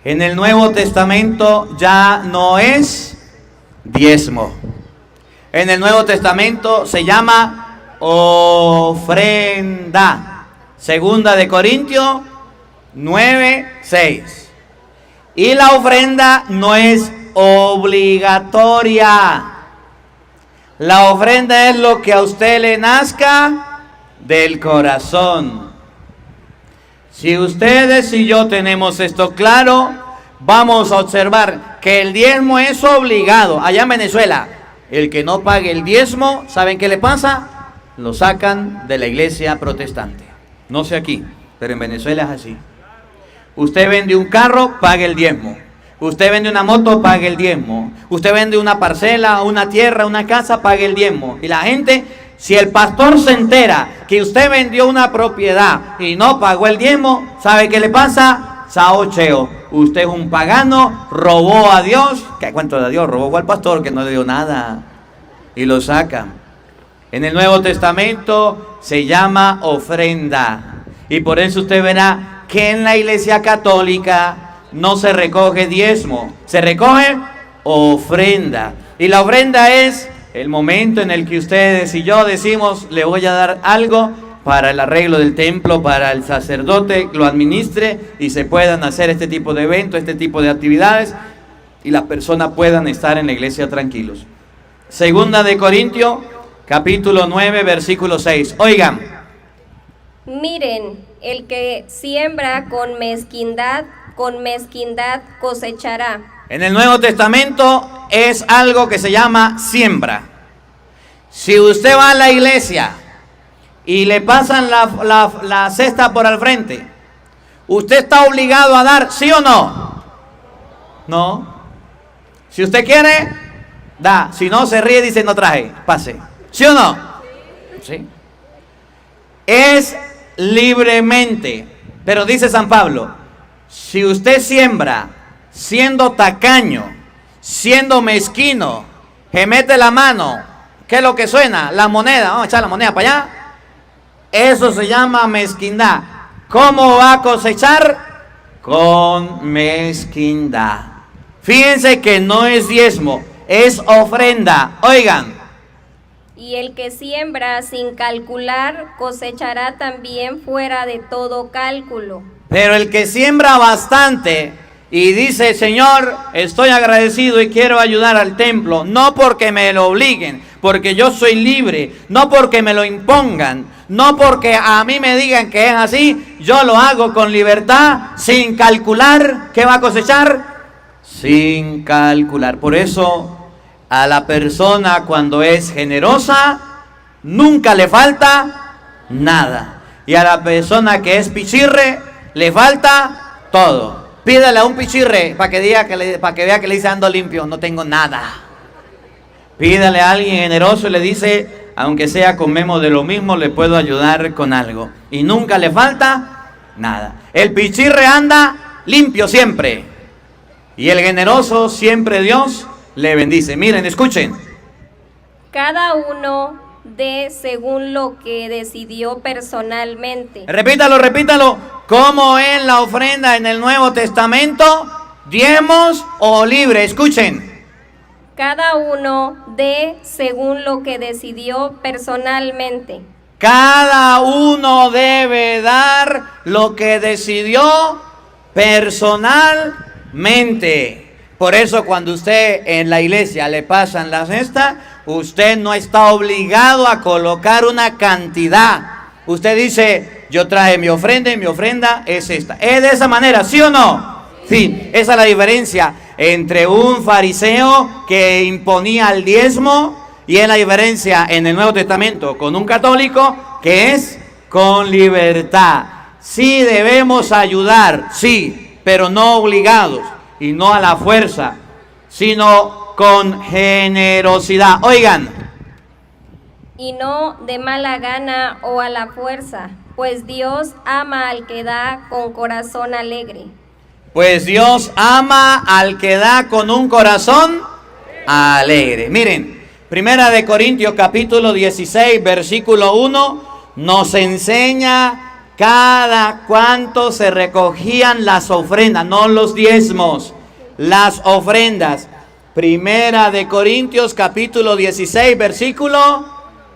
En el Nuevo Testamento ya no es diezmo. En el Nuevo Testamento se llama ofrenda. Segunda de Corintios 9, 6. Y la ofrenda no es obligatoria. La ofrenda es lo que a usted le nazca del corazón. Si ustedes y yo tenemos esto claro, vamos a observar que el diezmo es obligado. Allá en Venezuela, el que no pague el diezmo, ¿saben qué le pasa? Lo sacan de la iglesia protestante. No sé aquí, pero en Venezuela es así. Usted vende un carro, pague el diezmo. Usted vende una moto, pague el diezmo. Usted vende una parcela, una tierra, una casa, pague el diezmo. Y la gente, si el pastor se entera que usted vendió una propiedad y no pagó el diezmo, ¿sabe qué le pasa? Saocheo. Usted es un pagano, robó a Dios. ¿Qué cuento de Dios? Robó al pastor que no le dio nada. Y lo sacan. En el Nuevo Testamento se llama ofrenda. Y por eso usted verá que en la iglesia católica no se recoge diezmo, se recoge ofrenda. Y la ofrenda es el momento en el que ustedes y yo decimos, le voy a dar algo para el arreglo del templo, para el sacerdote lo administre y se puedan hacer este tipo de eventos, este tipo de actividades y las personas puedan estar en la iglesia tranquilos. Segunda de Corintios, capítulo 9, versículo 6. Oigan. Miren, el que siembra con mezquindad cosechará. En el Nuevo Testamento es algo que se llama siembra. Si usted va a la iglesia y le pasan la cesta por al frente, ¿usted está obligado a dar, sí o no? No. Si usted quiere, da. Si no, se ríe y dice, no traje, pase. ¿Sí o no? Sí. Es libremente. Pero dice San Pablo, si usted siembra siendo tacaño, siendo mezquino, se mete la mano, ¿qué es lo que suena? La moneda, vamos a echar la moneda para allá. Eso se llama mezquindad. ¿Cómo va a cosechar? Con mezquindad. Fíjense que no es diezmo, es ofrenda. Oigan. Y el que siembra sin calcular cosechará también fuera de todo cálculo. Pero el que siembra bastante y dice, Señor, estoy agradecido y quiero ayudar al templo, no porque me lo obliguen, porque yo soy libre, no porque me lo impongan, no porque a mí me digan que es así, yo lo hago con libertad, sin calcular, ¿qué va a cosechar? Sin calcular. Por eso a la persona cuando es generosa, nunca le falta nada. Y a la persona que es pichirre, le falta todo. Pídale a un pichirre para que vea que le dice ando limpio, no tengo nada. Pídale a alguien generoso y le dice, aunque sea comemos de lo mismo, le puedo ayudar con algo. Y nunca le falta nada. El pichirre anda limpio siempre. Y el generoso siempre Dios le bendice. Miren, escuchen. Cada uno dé según lo que decidió personalmente. Repítalo, repítalo. ¿Cómo es la ofrenda en el Nuevo Testamento? ¿Diezmos o libre? Escuchen. Cada uno dé según lo que decidió personalmente. Cada uno debe dar lo que decidió personalmente. Por eso cuando usted en la iglesia le pasan la cesta, usted no está obligado a colocar una cantidad. Usted dice, yo traje mi ofrenda y mi ofrenda es esta. ¿Es de esa manera, sí o no? Sí, esa es la diferencia entre un fariseo que imponía el diezmo y es la diferencia en el Nuevo Testamento con un católico que es con libertad. Sí debemos ayudar, sí, pero no obligados y no a la fuerza, sino con generosidad. Oigan. Y no de mala gana o a la fuerza, pues Dios ama al que da con corazón alegre. Pues Dios ama al que da con un corazón alegre. Miren, Primera de Corintios capítulo 16, versículo 1, nos enseña cada cuánto se recogían las ofrendas, no los diezmos, las ofrendas. Primera de Corintios capítulo 16, versículo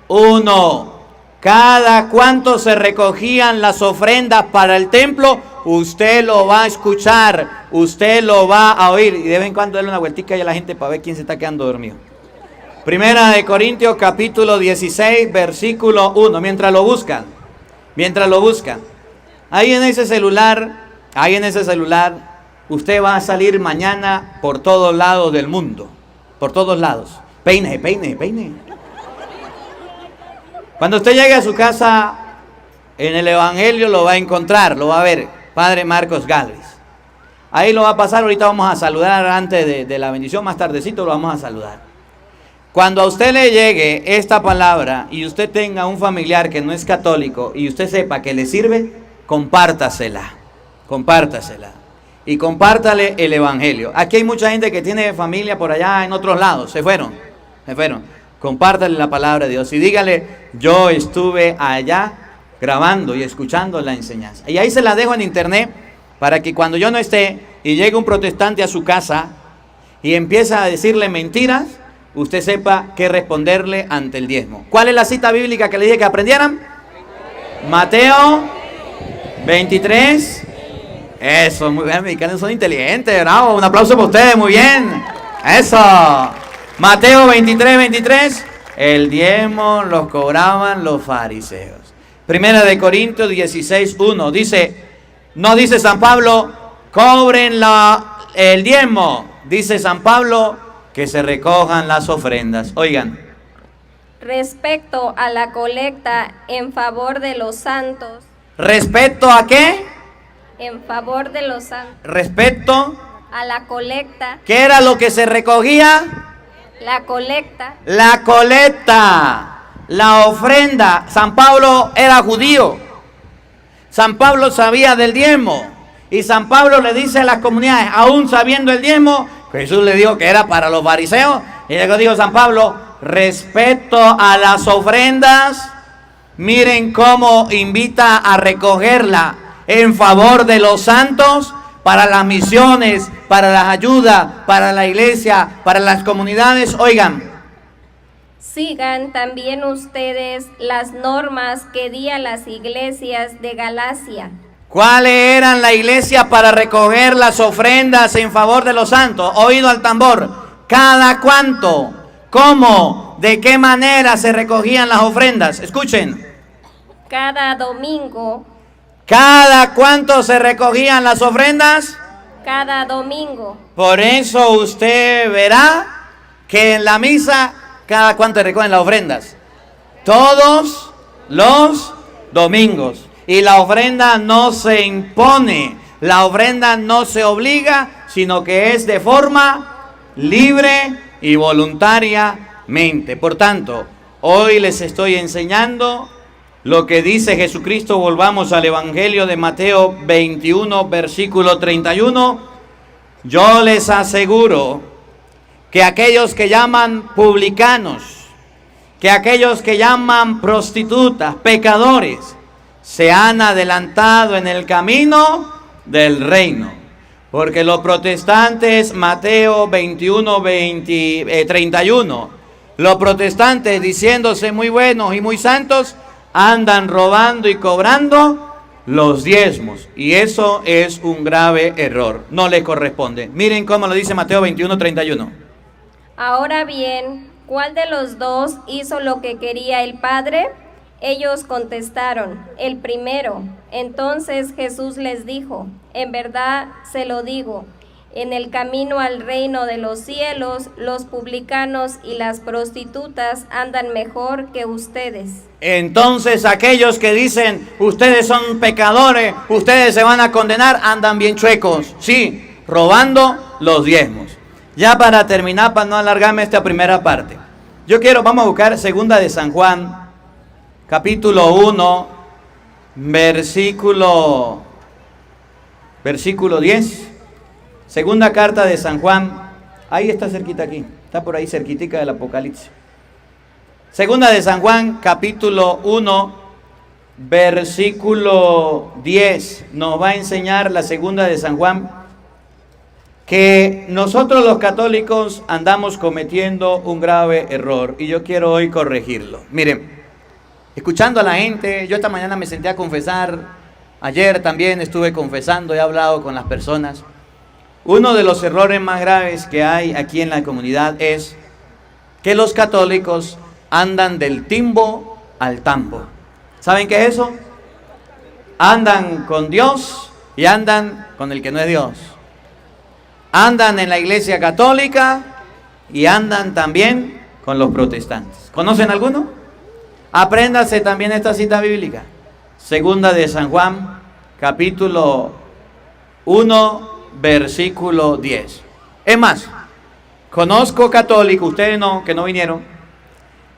1. Cada cuánto se recogían las ofrendas para el templo, usted lo va a escuchar, usted lo va a oír. Y de vez en cuando darle una vueltica a la gente para ver quién se está quedando dormido. Primera de Corintios capítulo 16, versículo 1. Mientras lo buscan, ahí en ese celular, usted va a salir mañana por todos lados del mundo, por todos lados. Peine. Cuando usted llegue a su casa, en el Evangelio lo va a encontrar, lo va a ver, Padre Marcos Galvez. Ahí lo va a pasar, ahorita vamos a saludar antes de la bendición, más tardecito lo vamos a saludar. Cuando a usted le llegue esta palabra y usted tenga un familiar que no es católico y usted sepa que le sirve, compártasela. Y compártale el Evangelio. Aquí hay mucha gente que tiene familia por allá en otros lados, se fueron. Compártale la palabra de Dios y dígale, yo estuve allá grabando y escuchando la enseñanza. Y ahí se la dejo en internet para que cuando yo no esté y llegue un protestante a su casa y empieza a decirle mentiras, usted sepa qué responderle ante el diezmo. ¿Cuál es la cita bíblica que le dije que aprendieran? Mateo 23. Eso, muy bien, mexicanos son inteligentes, bravo. Un aplauso para ustedes, muy bien. Eso. Mateo 23. El diezmo los cobraban los fariseos. Primera de Corintios 16:1. No dice San Pablo, cobren el diezmo. Dice San Pablo, que se recojan las ofrendas. Oigan. Respecto a la colecta en favor de los santos. ¿Respecto a qué? En favor de los santos. Respecto a la colecta. ¿Qué era lo que se recogía? La colecta. La ofrenda. San Pablo era judío. San Pablo sabía del diezmo. Y San Pablo le dice a las comunidades, aún sabiendo el diezmo, Jesús le dijo que era para los fariseos. Y luego dijo San Pablo, respecto a las ofrendas, miren cómo invita a recogerla en favor de los santos, para las misiones, para las ayudas, para la iglesia, para las comunidades. Oigan. Sigan también ustedes las normas que di a las iglesias de Galacia. ¿Cuáles eran la iglesia para recoger las ofrendas en favor de los santos? Oído al tambor. ¿Cada cuánto? ¿Cómo? ¿De qué manera se recogían las ofrendas? Escuchen. Cada domingo. ¿Cada cuánto se recogían las ofrendas? Cada domingo. Por eso usted verá que en la misa, ¿cada cuánto recogen las ofrendas? Todos los domingos. Y la ofrenda no se impone, la ofrenda no se obliga, sino que es de forma libre y voluntariamente. Por tanto, hoy les estoy enseñando lo que dice Jesucristo. Volvamos al Evangelio de Mateo 21, versículo 31. Yo les aseguro que aquellos que llaman publicanos que aquellos que llaman prostitutas, pecadores, se han adelantado en el camino del reino. Porque los protestantes, Mateo 21, 31, los protestantes diciéndose muy buenos y muy santos, andan robando y cobrando los diezmos. Y eso es un grave error, no les corresponde. Miren cómo lo dice Mateo 21, 31. Ahora bien, ¿cuál de los dos hizo lo que quería el Padre? Ellos contestaron, el primero. Entonces Jesús les dijo, en verdad se lo digo, en el camino al reino de los cielos, los publicanos y las prostitutas andan mejor que ustedes. Entonces aquellos que dicen, ustedes son pecadores, ustedes se van a condenar, andan bien chuecos, sí, robando los diezmos. Ya para terminar, para no alargarme esta primera parte, vamos a buscar segunda de San Juan, capítulo 1, versículo 10. Segunda carta de San Juan, ahí está cerquita aquí, está por ahí cerquitica del Apocalipsis. Segunda de San Juan, capítulo 1, versículo 10, nos va a enseñar la segunda de San Juan que nosotros los católicos andamos cometiendo un grave error y yo quiero hoy corregirlo. Miren, escuchando a la gente, yo esta mañana me senté a confesar, ayer también estuve confesando, he hablado con las personas. Uno de los errores más graves que hay aquí en la comunidad es que los católicos andan del timbo al tambo. ¿Saben qué es eso? Andan con Dios y andan con el que no es Dios. Andan en la iglesia católica y andan también con los protestantes. ¿Conocen alguno? Apréndase también esta cita bíblica. Segunda de San Juan, capítulo 1, versículo 10. Es más, conozco católicos, ustedes no, que no vinieron,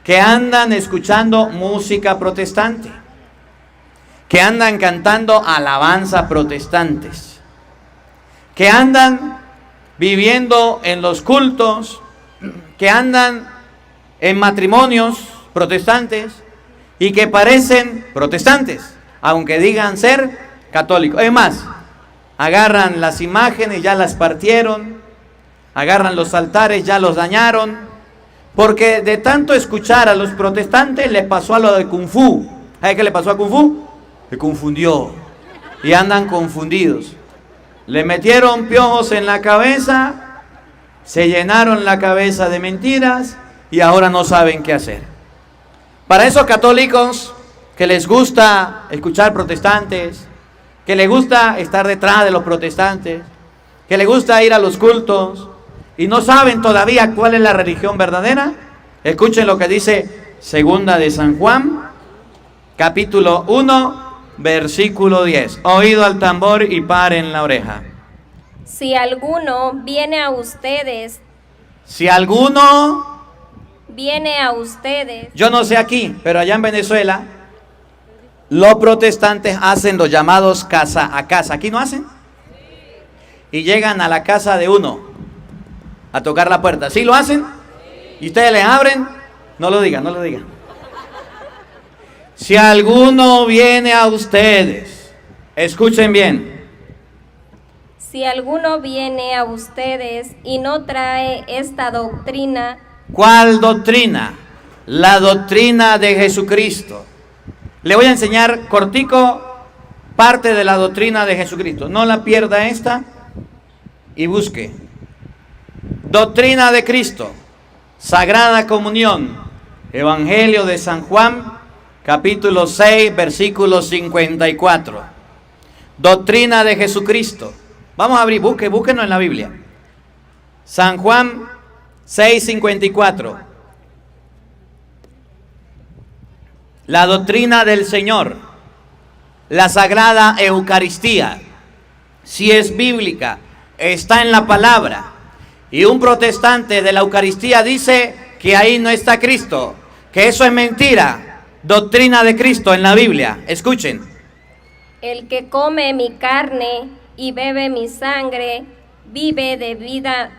que andan escuchando música protestante, que andan cantando alabanza protestantes, que andan viviendo en los cultos, que andan en matrimonios protestantes y que parecen protestantes, aunque digan ser católicos. Es más, agarran las imágenes, ya las partieron, agarran los altares, ya los dañaron, porque de tanto escuchar a los protestantes les pasó a lo de Kung Fu. ¿Sabe qué le pasó a Kung Fu? Se confundió y andan confundidos. Le metieron piojos en la cabeza, se llenaron la cabeza de mentiras y ahora no saben qué hacer. Para esos católicos que les gusta escuchar protestantes, que les gusta estar detrás de los protestantes, que les gusta ir a los cultos y no saben todavía cuál es la religión verdadera, escuchen lo que dice segunda de San Juan, capítulo 1, versículo 10. Oído al tambor y paren la oreja. Si alguno viene a ustedes, yo no sé aquí, pero allá en Venezuela, los protestantes hacen los llamados casa a casa. ¿Aquí no hacen? Y llegan a la casa de uno a tocar la puerta. ¿Sí lo hacen? ¿Y ustedes les abren? No lo digan, no lo digan. Si alguno viene a ustedes, escuchen bien. Si alguno viene a ustedes y no trae esta doctrina. ¿Cuál doctrina? La doctrina de Jesucristo. Le voy a enseñar cortico parte de la doctrina de Jesucristo. No la pierda esta y busque. Doctrina de Cristo, Sagrada Comunión, Evangelio de San Juan, capítulo 6, versículo 54. Doctrina de Jesucristo. Vamos a abrir, búsquenos en la Biblia. San Juan 6, 54. La doctrina del Señor, la Sagrada Eucaristía, si es bíblica, está en la palabra. Y un protestante de la Eucaristía dice que ahí no está Cristo, que eso es mentira. Doctrina de Cristo en la Biblia. Escuchen. El que come mi carne y bebe mi sangre, vive de vida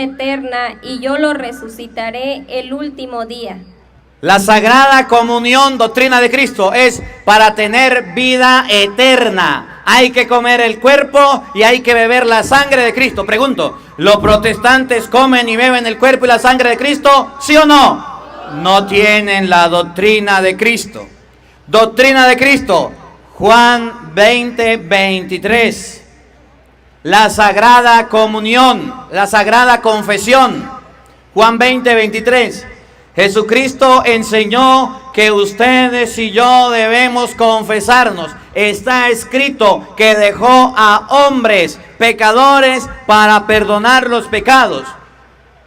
eterna, y yo lo resucitaré el último día. La Sagrada Comunión, doctrina de Cristo, es para tener vida eterna. Hay que comer el cuerpo y hay que beber la sangre de Cristo. Pregunto, ¿los protestantes comen y beben el cuerpo y la sangre de Cristo? ¿Sí o no? No tienen la doctrina de Cristo. Doctrina de Cristo, Juan 20, 23. La Sagrada Comunión, la Sagrada Confesión, Juan 20, 23. Jesucristo enseñó que ustedes y yo debemos confesarnos. Está escrito que dejó a hombres pecadores para perdonar los pecados.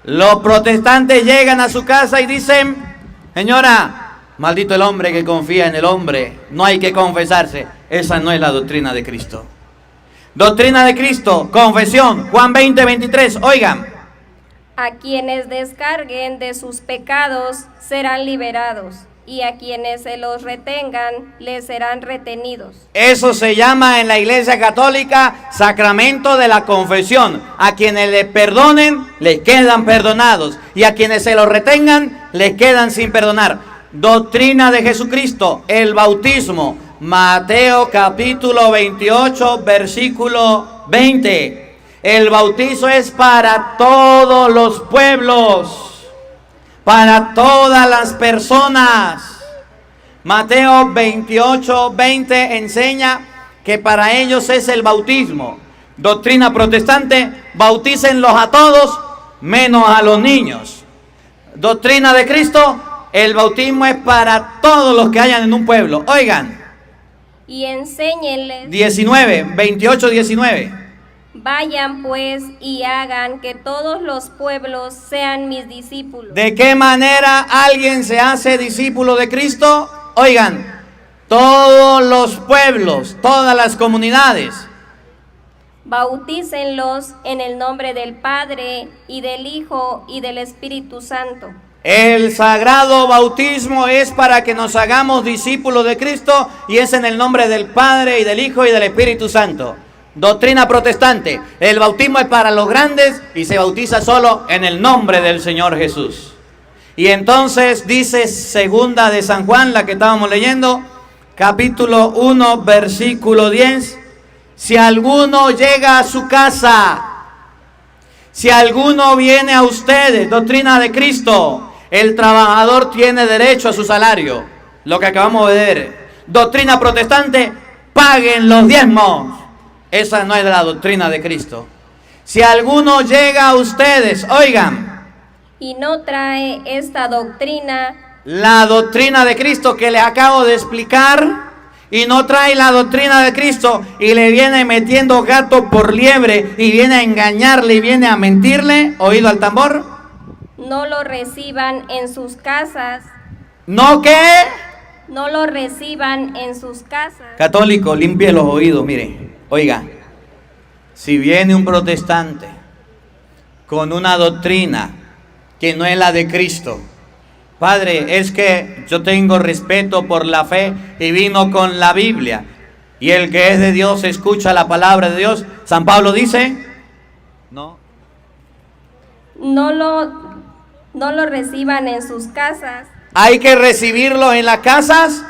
Los protestantes llegan a su casa y dicen: señora, maldito el hombre que confía en el hombre, no hay que confesarse. Esa no es la doctrina de Cristo. Doctrina de Cristo, confesión, Juan 20, 23. Oigan. A quienes descarguen de sus pecados serán liberados, y a quienes se los retengan les serán retenidos. Eso se llama en la Iglesia Católica sacramento de la confesión. A quienes le perdonen, les quedan perdonados, y a quienes se los retengan, les quedan sin perdonar. Doctrina de Jesucristo, el bautismo, Mateo capítulo 28, versículo 20. El bautizo es para todos los pueblos, para todas las personas. Mateo 28, 20 enseña que para ellos es el bautismo. Doctrina protestante, bautícenlos a todos, menos a los niños. Doctrina de Cristo, el bautismo es para todos los que hayan en un pueblo. Oigan. Y enséñenles. 28, 19. Vayan pues y hagan que todos los pueblos sean mis discípulos. ¿De qué manera alguien se hace discípulo de Cristo? Oigan, todos los pueblos, todas las comunidades. Bautícenlos en el nombre del Padre y del Hijo y del Espíritu Santo. El sagrado bautismo es para que nos hagamos discípulos de Cristo, y es en el nombre del Padre y del Hijo y del Espíritu Santo. Doctrina protestante, el bautismo es para los grandes y se bautiza solo en el nombre del Señor Jesús. Y entonces dice segunda de San Juan, la que estábamos leyendo, capítulo 1, versículo 10. Si alguno llega a su casa, si alguno viene a ustedes, doctrina de Cristo, el trabajador tiene derecho a su salario, lo que acabamos de ver. Doctrina protestante, paguen los diezmos. Esa no es la doctrina de Cristo. Si alguno llega a ustedes, oigan, y no trae esta doctrina, la doctrina de Cristo que les acabo de explicar, y no trae la doctrina de Cristo y le viene metiendo gato por liebre y viene a engañarle y viene a mentirle, oído al tambor, no lo reciban en sus casas. ¿No qué? No lo reciban en sus casas. Católico, limpie los oídos, mire. Oiga, si viene un protestante con una doctrina que no es la de Cristo, padre, es que yo tengo respeto por la fe y vino con la Biblia, y el que es de Dios escucha la palabra de Dios. San Pablo dice, no lo reciban en sus casas. ¿Hay que recibirlo en las casas?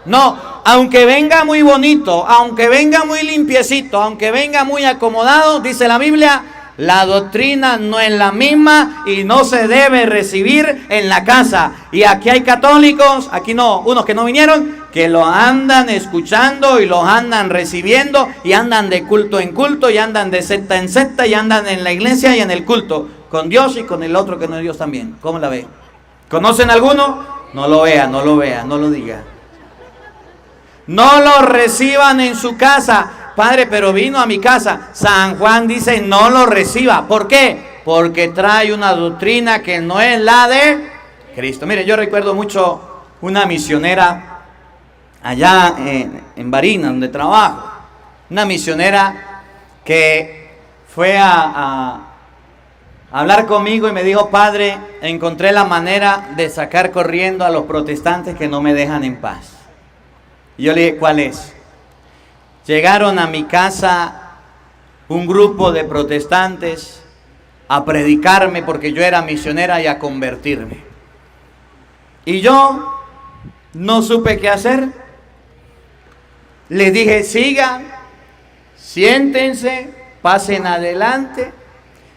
No, aunque venga muy bonito, aunque venga muy limpiecito, aunque venga muy acomodado, dice la Biblia, la doctrina no es la misma y no se debe recibir en la casa. Y aquí hay católicos, aquí no, unos que no vinieron, que lo andan escuchando y los andan recibiendo y andan de culto en culto y andan de secta en secta y andan en la iglesia y en el culto, con Dios y con el otro que no es Dios también. ¿Cómo la ve? ¿Conocen alguno? No lo vea, no lo vea, no lo diga. No lo reciban en su casa. Padre, pero vino a mi casa. San Juan dice no lo reciba. ¿Por qué? Porque trae una doctrina que no es la de Cristo. Mire, yo recuerdo mucho una misionera allá en Barinas, donde trabajo. Una misionera que fue a hablar conmigo y me dijo, padre, encontré la manera de sacar corriendo a los protestantes que no me dejan en paz. Y yo le dije, ¿cuál es? Llegaron a mi casa un grupo de protestantes a predicarme porque yo era misionera y a convertirme. Y yo no supe qué hacer. Les dije, sigan, siéntense, pasen adelante.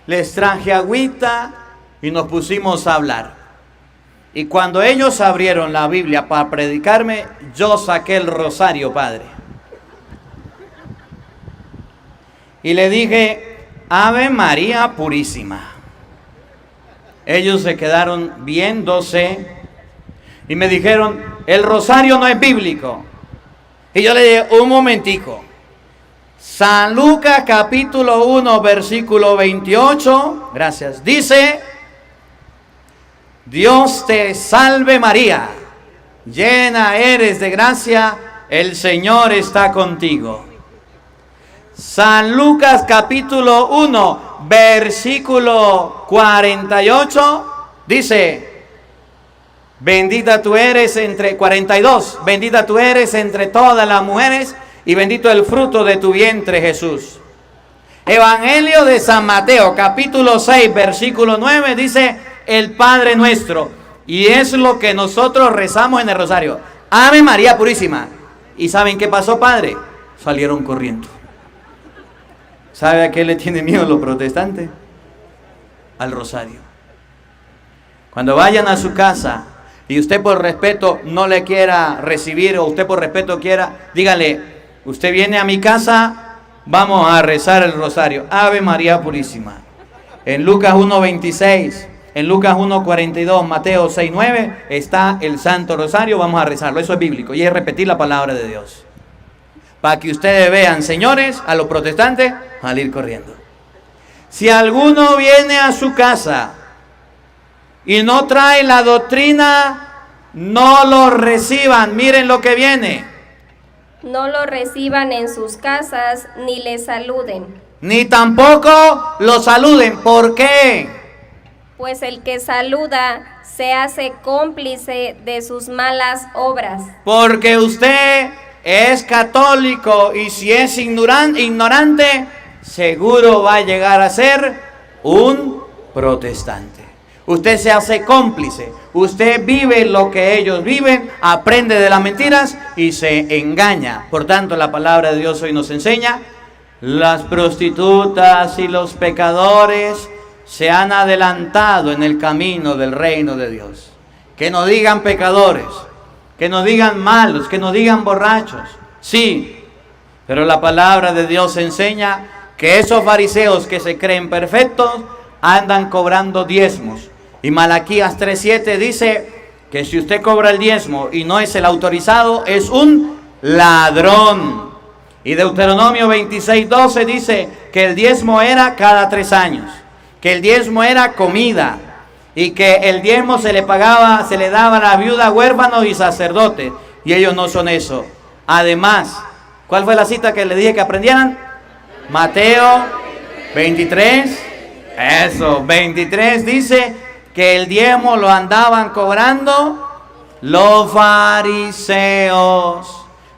Les traje agüita y nos pusimos a hablar. Y cuando ellos abrieron la Biblia para predicarme, yo saqué el rosario, Padre. Y le dije, Ave María Purísima. Ellos se quedaron viéndose y me dijeron, el rosario no es bíblico. Y yo le dije, un momentico. San Lucas capítulo 1 versículo 28, gracias, dice, Dios te salve María, llena eres de gracia, el Señor está contigo. San Lucas capítulo 1 versículo 48 dice, bendita tú eres entre 42, bendita tú eres entre todas las mujeres y bendito el fruto de tu vientre Jesús. Evangelio de San Mateo capítulo 6 versículo 9 dice, el Padre nuestro, y es lo que nosotros rezamos en el rosario, Ave María Purísima. ¿Y saben qué pasó, Padre? Salieron corriendo. ¿Sabe a qué le tienen miedo los protestantes? Al rosario. Cuando vayan a su casa y usted por respeto no le quiera recibir, o usted por respeto quiera, dígale, usted viene a mi casa, vamos a rezar el rosario, Ave María Purísima. En Lucas 1:26, en Lucas 1:42, Mateo 6:9 está el Santo Rosario, vamos a rezarlo, eso es bíblico y es repetir la palabra de Dios. Para que ustedes vean, señores, a los protestantes, salir corriendo. Si alguno viene a su casa y no trae la doctrina, no lo reciban. Miren lo que viene. No lo reciban en sus casas, ni le saluden. Ni tampoco lo saluden. ¿Por qué? Pues el que saluda se hace cómplice de sus malas obras. Porque usted es católico y si es ignorante, seguro va a llegar a ser un protestante. Usted se hace cómplice, usted vive lo que ellos viven, aprende de las mentiras y se engaña. Por tanto, la palabra de Dios hoy nos enseña, las prostitutas y los pecadores se han adelantado en el camino del reino de Dios. Que no digan pecadores, que no digan malos, que no digan borrachos. Sí, pero la palabra de Dios enseña que esos fariseos que se creen perfectos andan cobrando diezmos. Y Malaquías 3:7 dice que si usted cobra el diezmo y no es el autorizado, es un ladrón. Y Deuteronomio 26:12 dice que el diezmo era cada 3 años, que el diezmo era comida y que el diezmo se le pagaba, se le daba a la viuda, huérfanos y sacerdotes, y ellos no son eso. Además, ¿cuál fue la cita que le dije que aprendieran? Mateo 23, eso, 23 dice que el diezmo lo andaban cobrando los fariseos,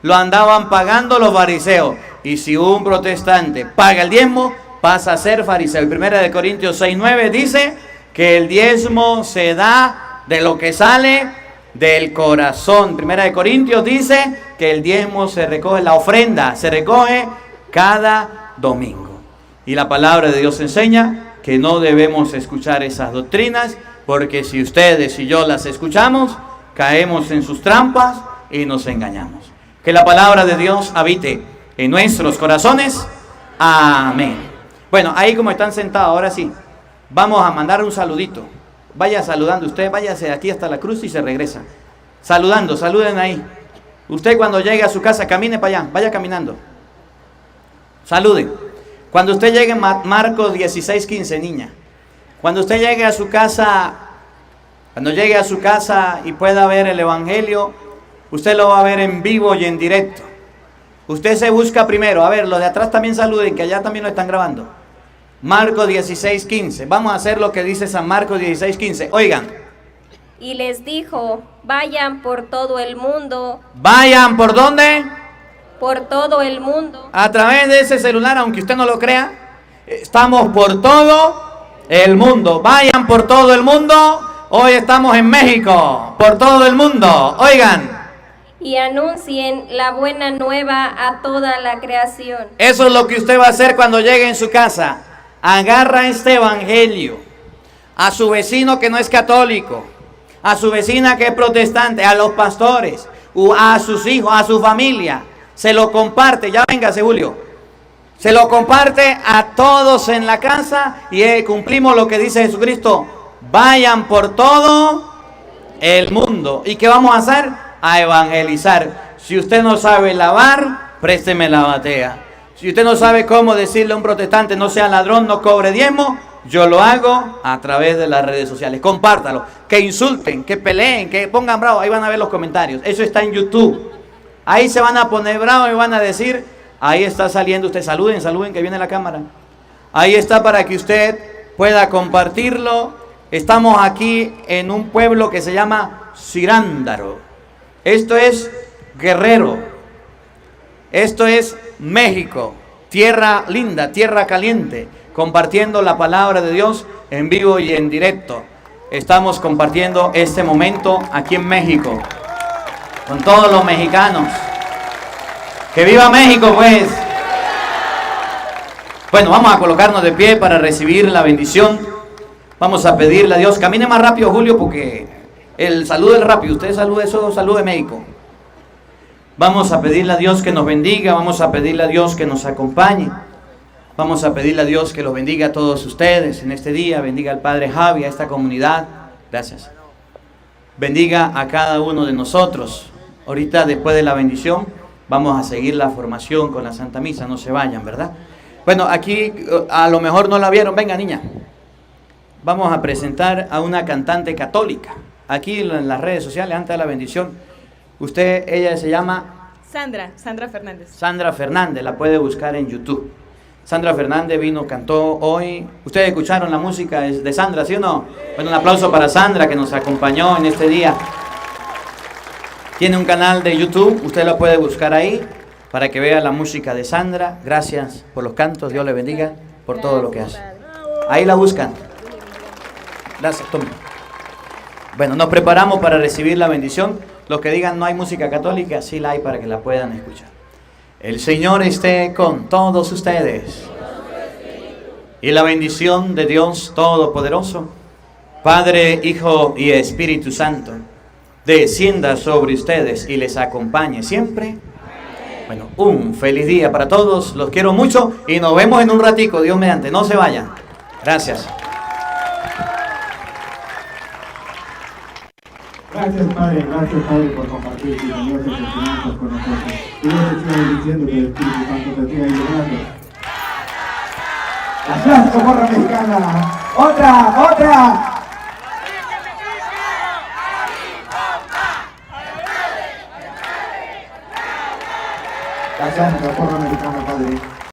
lo andaban pagando los fariseos, y si un protestante paga el diezmo, pasa a ser fariseo. Y 1 Corintios 6:9 dice que el diezmo se da de lo que sale del corazón. 1 Corintios dice que el diezmo se recoge, la ofrenda se recoge cada domingo. Y la palabra de Dios enseña que no debemos escuchar esas doctrinas, porque si ustedes y yo las escuchamos, caemos en sus trampas y nos engañamos. Que la palabra de Dios habite en nuestros corazones. Amén. Bueno, ahí como están sentados, ahora sí, vamos a mandar un saludito. Vaya saludando usted, váyase aquí hasta la cruz y se regresa. Saludando, saluden ahí. Usted cuando llegue a su casa, camine para allá, vaya caminando. Saluden. Cuando usted llegue, Marcos 16:15, niña. Cuando usted llegue a su casa, y pueda ver el Evangelio, usted lo va a ver en vivo y en directo. Usted se busca primero. A ver, los de atrás también saluden, que allá también lo están grabando. Marcos 16:15. Vamos a hacer lo que dice San Marcos 16:15. Oigan. Y les dijo, vayan por todo el mundo. ¿Vayan por dónde? Por todo el mundo. A través de ese celular, aunque usted no lo crea, estamos por todo el mundo. Vayan por todo el mundo. Hoy estamos en México, por todo el mundo. Oigan, y anuncien la buena nueva a toda la creación. eso es lo que usted va a hacer cuando llegue en su casa. Agarra este evangelio a su vecino que no es católico, a su vecina que es protestante, a los pastores, a sus hijos, a su familia. Se lo comparte, ya véngase Julio. Se lo comparte a todos en la casa y cumplimos lo que dice Jesucristo. Vayan por todo el mundo. ¿Y qué vamos a hacer? A evangelizar. Si usted no sabe lavar, présteme la batea. Si usted no sabe cómo decirle a un protestante no sea ladrón, no cobre diezmo, yo lo hago a través de las redes sociales. Compártalo. Que insulten, que peleen, que pongan bravo. Ahí van a ver los comentarios. Eso está en YouTube. Ahí se van a poner bravos y van a decir, ahí está saliendo usted. Saluden, saluden que viene la cámara. Ahí está para que usted pueda compartirlo. Estamos aquí en un pueblo que se llama Cirándaro. Esto es Guerrero. Esto es México. Tierra linda, tierra caliente. Compartiendo la palabra de Dios en vivo y en directo. Estamos compartiendo este momento aquí en México. Con todos los mexicanos. ¡Que viva México, pues! Bueno, vamos a colocarnos de pie para recibir la bendición. Vamos a pedirle a Dios. Camine más rápido, Julio, porque el saludo es rápido. Usted salude eso, salude México. Vamos a pedirle a Dios que nos bendiga. Vamos a pedirle a Dios que nos acompañe. Vamos a pedirle a Dios que los bendiga a todos ustedes en este día. Bendiga al Padre Javi, a esta comunidad. Gracias. Bendiga a cada uno de nosotros. Ahorita, después de la bendición, vamos a seguir la formación con la Santa Misa. No se vayan, ¿verdad? Bueno, aquí a lo mejor no la vieron. Venga, niña. Vamos a presentar a una cantante católica. Aquí en las redes sociales, antes de la bendición. Ella se llama... Sandra Fernández. Sandra Fernández, la puede buscar en YouTube. Sandra Fernández vino, cantó hoy. ¿Ustedes escucharon la música de Sandra, sí o no? Bueno, un aplauso para Sandra que nos acompañó en este día. Tiene un canal de YouTube, usted la puede buscar ahí para que vea la música de Sandra. Gracias por los cantos, Dios le bendiga por todo lo que hace. Ahí la buscan. Gracias, tome. Bueno, nos preparamos para recibir la bendición. Los que digan no hay música católica, sí la hay para que la puedan escuchar. El Señor esté con todos ustedes. Y la bendición de Dios Todopoderoso, Padre, Hijo y Espíritu Santo, descienda sobre ustedes y les acompañe siempre. Bueno, un feliz día para todos. Los quiero mucho y nos vemos en un ratico, Dios mediante. No se vayan. Gracias. Gracias Padre por compartir tus valiosos sentimientos con nosotros. Y Dios te siga bendiciendo, que el Espíritu Santo te siga ayudando. La clásica porra mexicana. ¡Otra! La clásica porra mexicana, Padre.